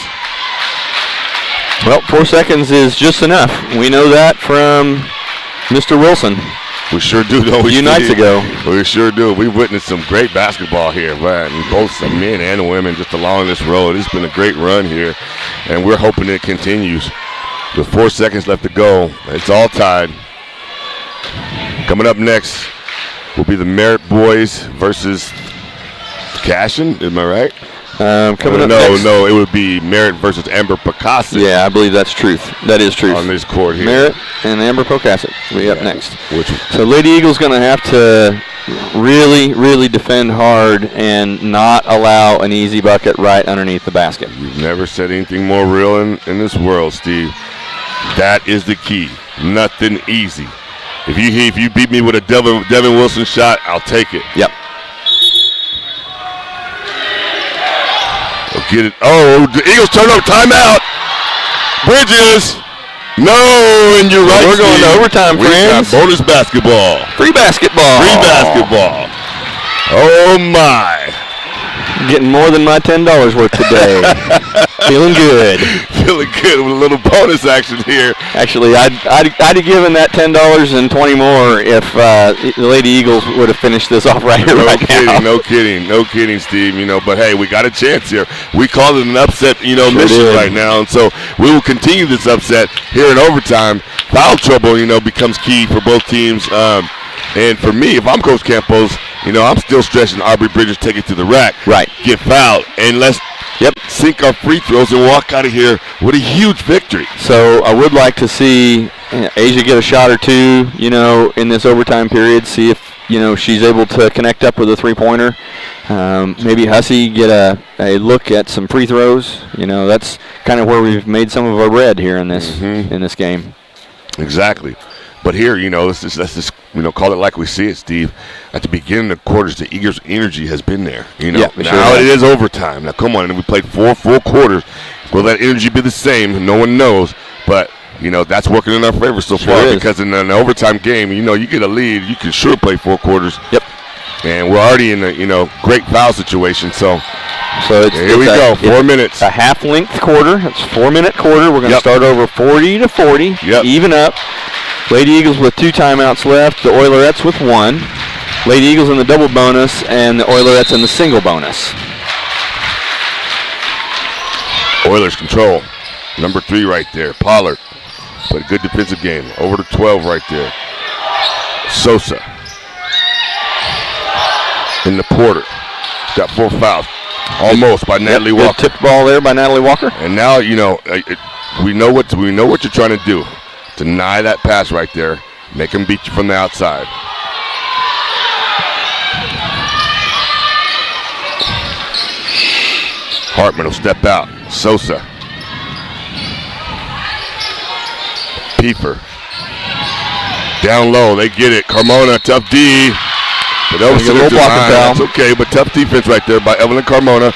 Well, 4 seconds is just enough. We know that from Mr. Wilson. We sure do, though. A few nights ago. We sure do. We've witnessed some great basketball here, man. Both some men and women just along this road. It's been a great run here, and we're hoping it continues. With 4 seconds left to go, it's all tied. Coming up next will be the Merritt boys versus Cashin. Am I right? Coming up next. No, it would be Merritt versus Amber Picasso. Yeah, I believe that's truth. That is truth. On this court here. Merritt and Amber Picasso will be up next. Which, so Lady Eagle's going to have to really, really defend hard and not allow an easy bucket right underneath the basket. You've never said anything more real in this world, Steve. That is the key. Nothing easy. If you beat me with a Devin Wilson shot, I'll take it. Yep. Get it. Oh, the Eagles turn over. Timeout. Bridges. No, and you're right. We're going to overtime, friends. Got bonus basketball. Free basketball. Free basketball. Oh, my. Getting more than my $10 worth today. Feeling good. Feeling good with a little bonus action here. Actually, I'd have given that $10 and 20 more if the Lady Eagles would have finished this off right here, now. No kidding, Steve. But hey, we got a chance here. We call it an upset, mission did. right now, and so we will continue this upset here in overtime. Foul trouble, becomes key for both teams. And for me, if I'm Coach Campos, I'm still stressing Aubrey Bridges take it to the rack. Right. Get fouled, and let's sink our free throws and walk out of here with a huge victory. So I would like to see Asia get a shot or two, in this overtime period, see if, she's able to connect up with a three-pointer. Maybe Hussey get a look at some free throws. That's kind of where we've made some of our bread here in this game. Exactly. But here, let's just call it like we see it, Steve. At the beginning of the quarters, the Eagles' energy has been there. Now it is overtime. Now, come on, and we played 4 full quarters. Will that energy be the same? No one knows. But, that's working in our favor so far because in an overtime game, you get a lead, you can sure play 4 quarters. Yep. And we're already in a, great foul situation. So here we go. 4 minutes. A half-length quarter. It's a 4-minute quarter. We're going to start over 40-40. Even up. Lady Eagles with 2 timeouts left. The Oilerettes with 1. Lady Eagles in the double bonus, and the Oilerettes in the single bonus. Oilers control. Number 3 right there. Pollard. Played a good defensive game. Over to 12 right there. Sosa. In the Porter. Got 4 fouls. Almost by Natalie Walker. Good tip ball there by Natalie Walker. And now, we know what you're trying to do. Deny that pass right there. Make them beat you from the outside. Hartman will step out. Sosa. Pieper. Down low. They get it. Carmona, tough D. But that was a little blocking foul. That's okay, but tough defense right there by Evelyn Carmona.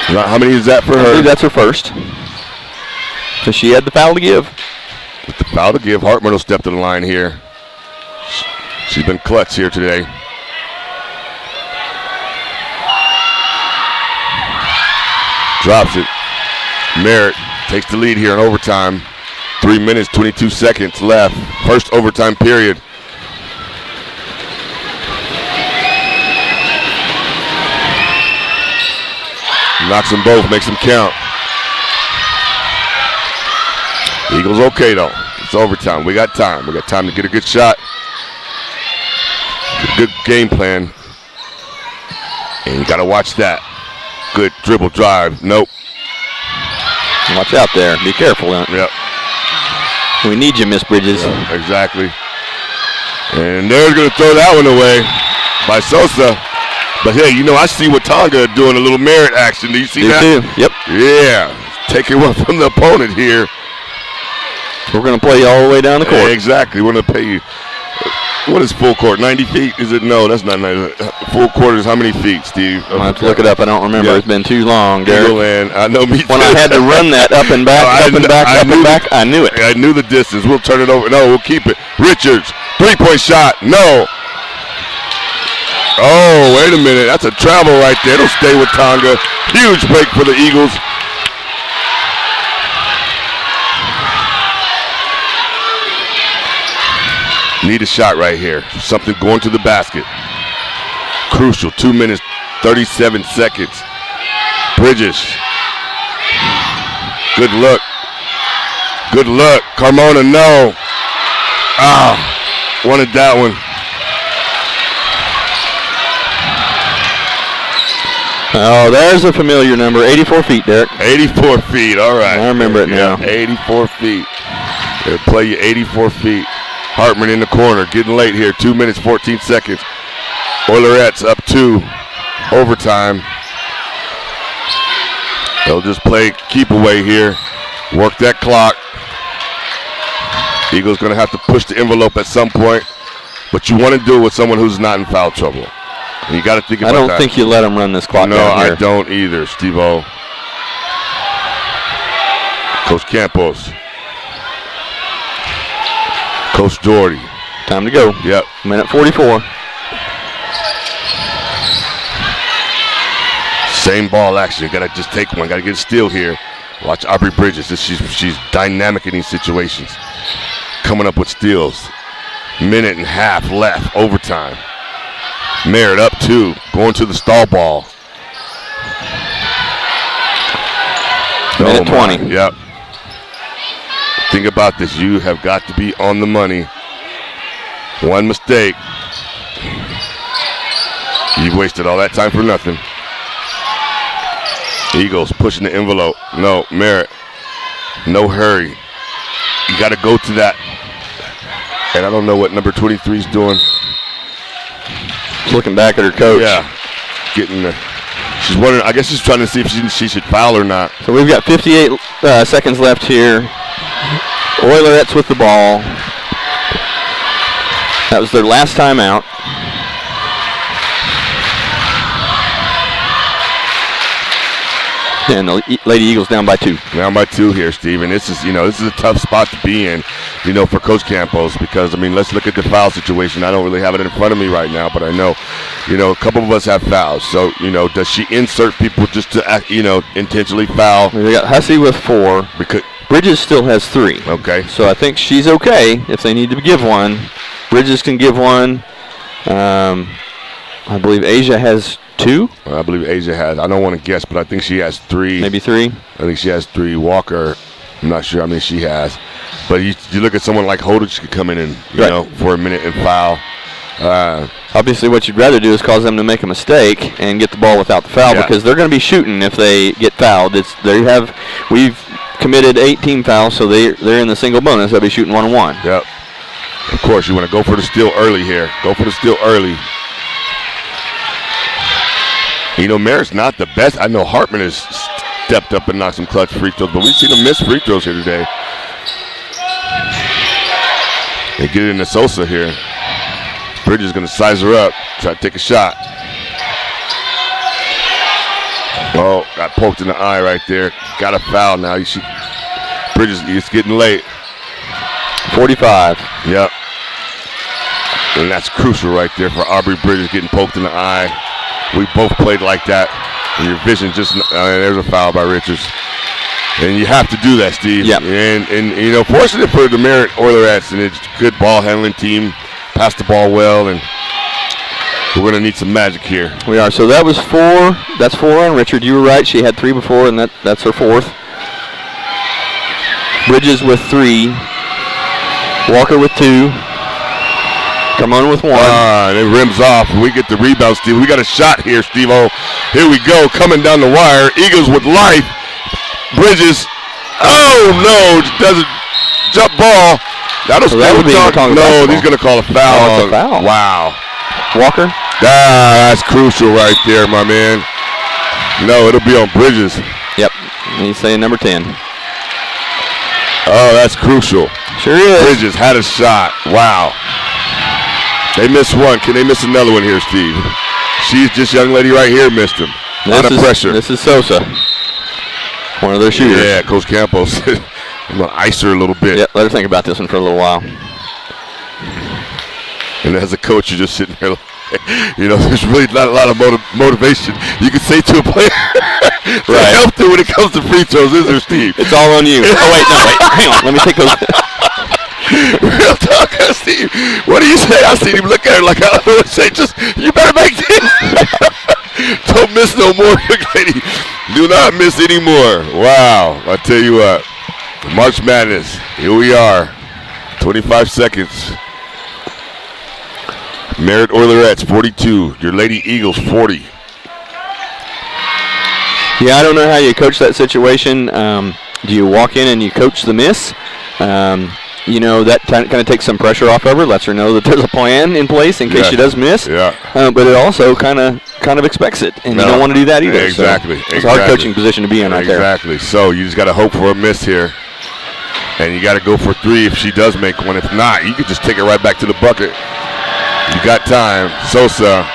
How many is that for her? I believe that's her first. So she had the foul to give. With the foul to give, Hartman will step to the line here. She's been clutch here today. Drops it. Merritt takes the lead here in overtime. 3 minutes, 22 seconds left. First overtime period. Knocks them both, makes them count. Eagles okay, though. It's overtime. We got time. We got time to get a good shot. Get a good game plan. And you got to watch that. Good dribble drive. Nope. Watch out there. Be careful. Yep. We need you, Miss Bridges. Yeah, exactly. And they're going to throw that one away by Sosa. But, hey, I see Watonga doing a little Merritt action. Do you see that? Too. Yep. Yeah. Taking one from the opponent here. We're going to play you all the way down the court. Exactly. We're going to pay you. What is full court? 90 feet? Is it? No, that's not 90. Full court is how many feet, Steve? I'll have to look it up. I don't remember. Yeah. It's been too long, Derek. I know me too. When I had to run that up and back, I knew it. I knew the distance. We'll turn it over. No, we'll keep it. Richards, 3-point shot. No. Oh, wait a minute. That's a travel right there. It'll stay with Tonga. Huge break for the Eagles. Need a shot right here. Something going to the basket. Crucial. 2 minutes, 37 seconds. Bridges. Good look. Good look. Carmona, no. Wanted that one. Oh, there's a familiar number. 84 feet, Derek. 84 feet. All right. I remember it now. 84 feet. They'll play you 84 feet. Hartman in the corner. Getting late here. 2 minutes, 14 seconds. Oilerettes up 2. Overtime. They'll just play keep away here. Work that clock. Eagles going to have to push the envelope at some point. But you want to do it with someone who's not in foul trouble. And you got to think about that. I don't think you let them run this clock no, down here. I don't either, Steve-O. Coach Campos. Coach Doherty. Time to go. Yep. Minute 44. Same ball action. Got to just take one. Got to get a steal here. Watch Aubrey Bridges. She's dynamic in these situations. Coming up with steals. Minute and a half left. Overtime. Merritt up 2. Going to the stall ball. Minute 20. Yep. Think about this. You have got to be on the money. One mistake. You've wasted all that time for nothing. Eagles pushing the envelope. No, Merritt. No hurry. You got to go to that. And I don't know what number 23 is doing. She's looking back at her coach. Yeah. Getting the. She's wondering. I guess she's trying to see if she should foul or not. So we've got 58 seconds left here. Oilerettes with the ball. That was their last time out. And the Lady Eagles down by 2. Down by 2 here, Steven. This is a tough spot to be in, for Coach Campos, because let's look at the foul situation. I don't really have it in front of me right now, but I know, a couple of us have fouls. So, does she insert people just to, intentionally foul? We got Hussey with 4. Because Bridges still has 3. Okay. So I think she's okay if they need to give one. Bridges can give one. I believe Asia has 2. I believe Asia has. I don't want to guess, but I think she has 3. Maybe 3. I think she has 3. Walker, I'm not sure how many she has. But you look at someone like Holdridge could come in and, for a minute and foul. Obviously, what you'd rather do is cause them to make a mistake and get the ball without the foul, because they're going to be shooting if they get fouled. We've committed 18 fouls, so they're in the single bonus. They'll be shooting 1-on-1. Yep. Of course, you want to go for the steal early here. Go for the steal early. Merritt's not the best. I know Hartman has stepped up and knocked some clutch free throws, but we've seen him miss free throws here today. They get it into Sosa here. Bridges going to size her up, try to take a shot. Oh, got poked in the eye right there. Got a foul now. Bridges, it's getting late. 45. Yep. And that's crucial right there for Aubrey Bridges getting poked in the eye. We both played like that. And your vision there's a foul by Richards. And you have to do that, Steve. Yep. And fortunate for the Merritt Oilerettes, and it's a good ball handling team. Pass the ball well, and we're going to need some magic here. We are. So that was 4. That's 4 on Richard. You were right. She had 3 before, and that's her 4th. Bridges with 3. Walker with 2. Carmona with 1. And it rims off. We get the rebound, Steve. We got a shot here, Steve-O. Here we go, coming down the wire. Eagles with life. Bridges. Oh, no. Doesn't jump ball. That'll that would be no, he's going to call a foul. Oh, it's a foul. Wow. Walker? That's crucial right there, my man. No, it'll be on Bridges. Yep. He's saying number 10. Oh, that's crucial. Sure is. Bridges had a shot. Wow. They missed one. Can they miss another one here, Steve? This young lady right here missed him. A lot of pressure. This is Sosa. One of their shooters. Yeah, Coach Campos. I'm going to ice her a little bit. Yeah, let her think about this one for a little while. And as a coach, you're just sitting there, there's really not a lot of motivation you can say to a player to help them when it comes to free throws, is there, Steve? It's all on you. Oh, wait, hang on. Let me take those. Real talk, Steve. What do you say? I seen him look at her like I would say, just, you better make this. Don't miss no more, young lady. Do not miss any more. Wow. I tell you what. March Madness. Here we are. 25 seconds. Merritt Oilerettes, 42. Your Lady Eagles, 40. Yeah, I don't know how you coach that situation. Do you walk in and you coach the miss? That kind of takes some pressure off of her, lets her know that there's a plan in place in case she does miss. Yeah. But it also kind of expects it, and you don't want to do that either. Exactly. So it's a hard coaching position to be in right there. Exactly. So you just got to hope for a miss here, and you got to go for 3 if she does make one. If not, you could just take it right back to the bucket. You got time. Sosa,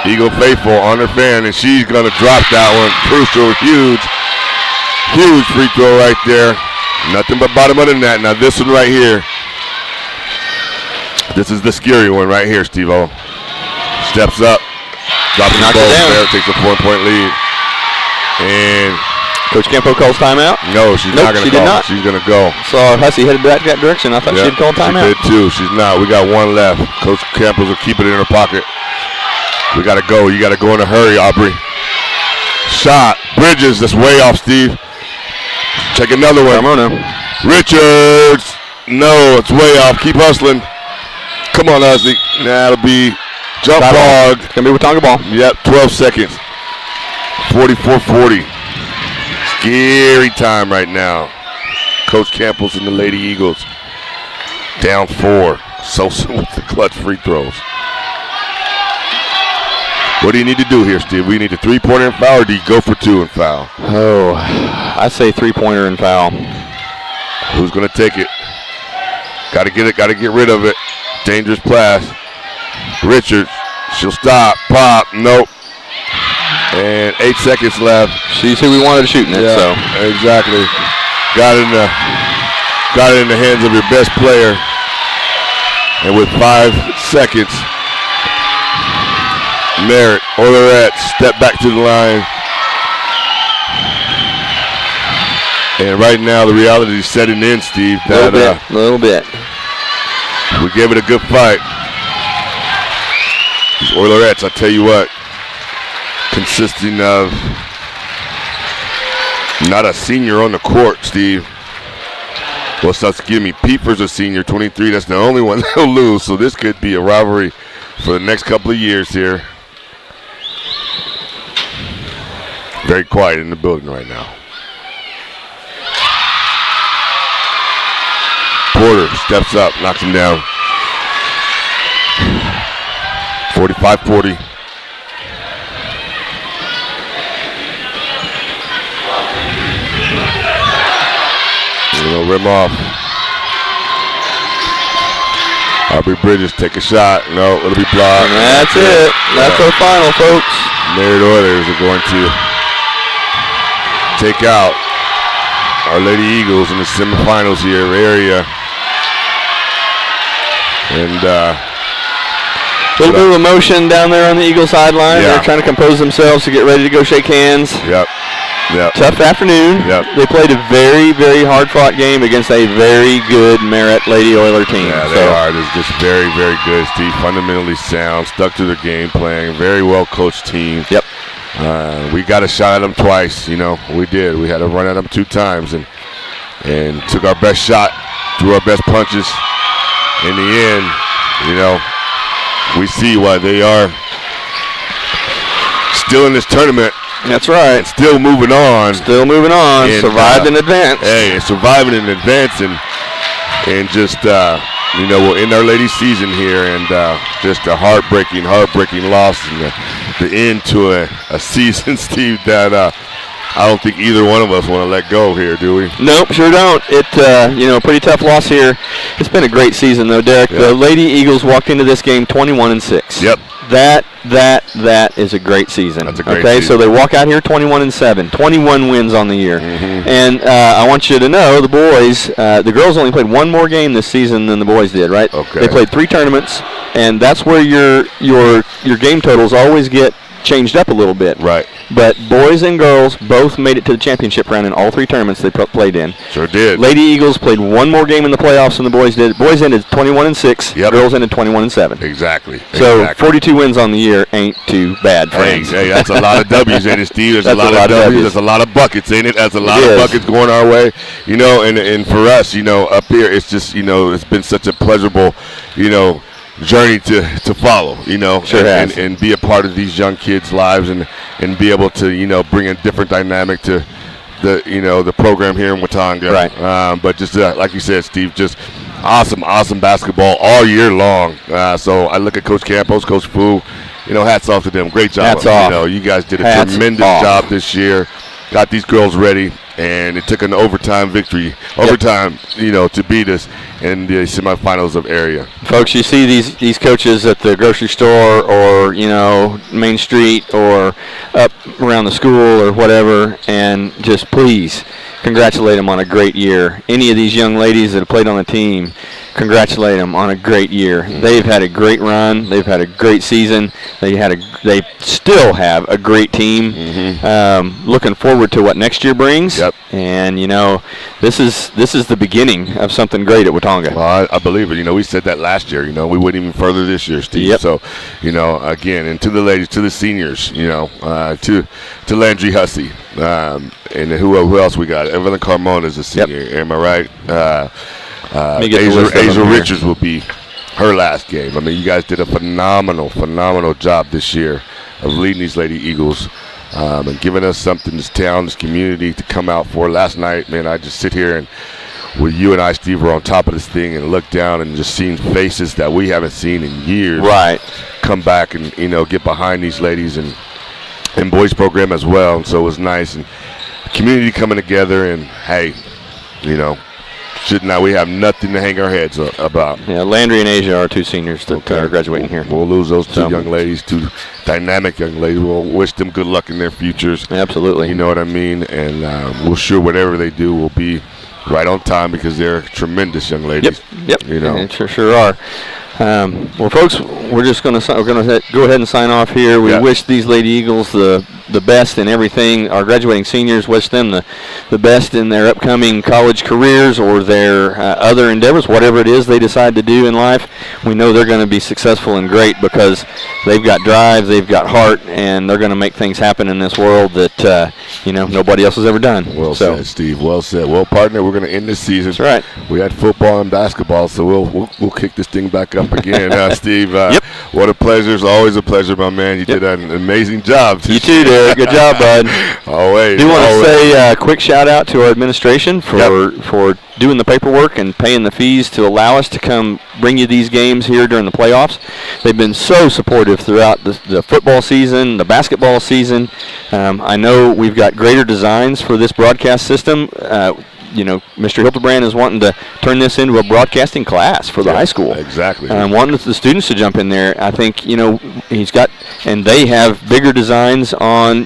Eagle faithful on her fan, and she's gonna drop that one. Crucial, huge free throw right there. Nothing but bottom of the net. Now this one right here. This is the scary one right here, Steve-O. Steps up, drops the ball there, takes a 4-point lead. And Coach Campo calls timeout? No, she's not going to call. Did not. She's going to go. So Hussey headed back that direction. I thought she'd call timeout. She did too. She's not. We got one left. Coach Campos will keep it in her pocket. We got to go. You got to go in a hurry, Aubrey. Shot. Bridges. That's way off, Steve. Check another one. Carmona. Richards. No, it's way off. Keep hustling. Come on, Hussey. That'll be jump ball. It's going to be Watonga ball. Yep, 12 seconds. 44-40. Scary time right now. Coach Campos and the Lady Eagles down 4. Sosa with the clutch free throws. What do you need to do here, Steve? We need a 3-pointer and foul, or do you go for 2 and foul? Oh, I say 3-pointer and foul. Who's going to take it? Got to get it. Got to get rid of it. Dangerous pass. Richards. She'll stop. Pop. Nope. And 8 seconds left. She's who we wanted shooting it. So exactly. Got it in the hands of your best player. And with 5 seconds, Merritt, Merritt, step back to the line. And right now the reality is setting in, Steve. A little bit. We gave it a good fight. These Oilerettes, I tell you what, consisting of not a senior on the court, Steve. Well, excuse me, Pieper's a senior, 23. That's the only one they'll lose. So this could be a rivalry for the next couple of years here. Very quiet in the building right now. Porter steps up, knocks him down. 45-40. Rim off. Aubrey Bridges take a shot. No, it'll be blocked. And that's it. That's our final, folks. Merritt Oilers are going to take out our Lady Eagles in the semifinals here area. And a little bit of emotion down there on the Eagle sideline. Yeah. They're trying to compose themselves to get ready to go shake hands. Yep. Tough afternoon. Yep. They played a very, very hard-fought game against a very good Merritt Lady Oiler team. Yeah, they are. They're just very, very good, Steve. Fundamentally sound, stuck to their game plan, very well-coached team. Yep. We got a shot at them twice, we did. We had a run at them 2 times and took our best shot, threw our best punches. In the end, we see why they are still in this tournament. That's right. Still moving on. And, survived in advance. Hey, surviving in advance and just, we'll end our ladies season here and just a heartbreaking loss and the end to a season, Steve, that I don't think either one of us want to let go here, do we? Nope, sure don't. Pretty tough loss here. It's been a great season, though, Derek. Yep. The Lady Eagles walked into this game 21-6. Yep. That is a great season. That's a great season. So they walk out here 21-7, 21 wins on the year. Mm-hmm. And I want you to know the boys, the girls only played one more game this season than the boys did, right? Okay. They played 3 tournaments, and that's where your game totals always get changed up a little bit. Right. But boys and girls both made it to the championship round in all 3 tournaments they played in. Sure did. Lady Eagles played one more game in the playoffs than the boys did. Boys ended 21-6. Yep. Girls ended 21-7. Exactly. So 42 wins on the year ain't too bad, friends. Hey, that's a lot of W's, ain't it, Steve? There's a lot of W's. There's a lot of buckets, ain't it? That's a lot of buckets going our way. And for us, up here, it's just, it's been such a pleasurable, journey to follow, Sure has. and be a part of these young kids' lives and be able to, bring a different dynamic to the program here in Watonga. Right. But just like you said, Steve, just awesome basketball all year long. So I look at Coach Campos, Coach Fu, hats off to them. Great job. Hats off. You guys did a Hats tremendous off. job this year. Got these girls ready, and it took an overtime victory, to beat us in the semifinals of area. Folks, you see these coaches at the grocery store or, Main Street or up around the school or whatever, and just please congratulate them on a great year. Any of these young ladies that have played on the team, congratulate them on a great year. Mm-hmm. They've had a great run. They've had a great season. They still have a great team. Mm-hmm. Looking forward to what next year brings. Yep. And this is the beginning of something great at Watonga. Well, I believe it. We said that last year. We went even further this year, Steve. Yep. So, again, and to the ladies, to the seniors, to Landry Hussey, and who else we got? Evelyn Carmona is a senior. Yep. Am I right? Asia Richards will be her last game. I mean, you guys did a phenomenal job this year of leading these Lady Eagles and giving us something, this town, this community, to come out for. Last night, man, I just sit here and with you and I, Steve, were on top of this thing and look down and just seeing faces that we haven't seen in years. Right. Come back and, get behind these ladies and boys program as well. And so it was nice. And community coming together and, hey, we have nothing to hang our heads about. Yeah, Landry and Asia are two seniors that are graduating here. We'll lose those two young ladies, two dynamic young ladies. We'll wish them good luck in their futures. Absolutely. You know what I mean? And we'll sure whatever they do will be right on time because they're tremendous young ladies. Yep. They sure are. Well, folks, we're going to go ahead and sign off here. We wish these Lady Eagles the best in everything. Our graduating seniors, wish them the best in their upcoming college careers or their other endeavors, whatever it is they decide to do in life. We know they're going to be successful and great because they've got drive, they've got heart, and they're going to make things happen in this world that nobody else has ever done. Well said, Steve. Well said. Well, partner, we're going to end this season. That's right. We had football and basketball, so we'll kick this thing back up again. Steve, what a pleasure. It's always a pleasure, my man. You did an amazing job. You too, Derek. Good job, bud. Always. Do you want to say a quick shout out to our administration for doing the paperwork and paying the fees to allow us to come bring you these games here during the playoffs. They've been so supportive throughout the football season, the basketball season. I know we've got greater designs for this broadcast system. Mr. Hildebrand is wanting to turn this into a broadcasting class for the high school. Exactly. Wanting the students to jump in there. I think, he's got, and they have bigger designs on,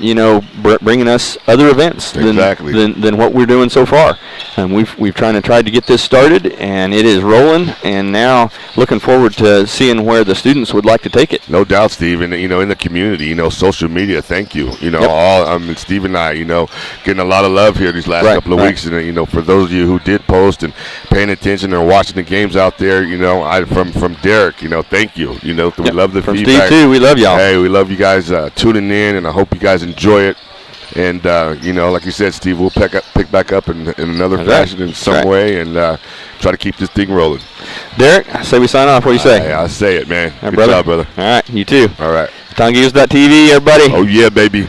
bringing us other events than what we're doing so far. And we've tried to get this started, and it is rolling, and now looking forward to seeing where the students would like to take it. No doubt, Steve. And, in the community, social media, thank you. Steve and I, getting a lot of love here these last couple of weeks. And, for those of you who did post and paying attention and watching the games out there, from Derek, thank you. We love the from feedback. Steve, too, we love y'all. Hey, we love you guys tuning in, and I hope you guys enjoy it. And, like you said, Steve, we'll pick back up in another fashion in some way and try to keep this thing rolling. Derek, I say we sign off. What do you say? I say it, man. All right, Good job, brother. All right, you too. All right. WatongaEagles.tv, everybody. Oh, yeah, baby.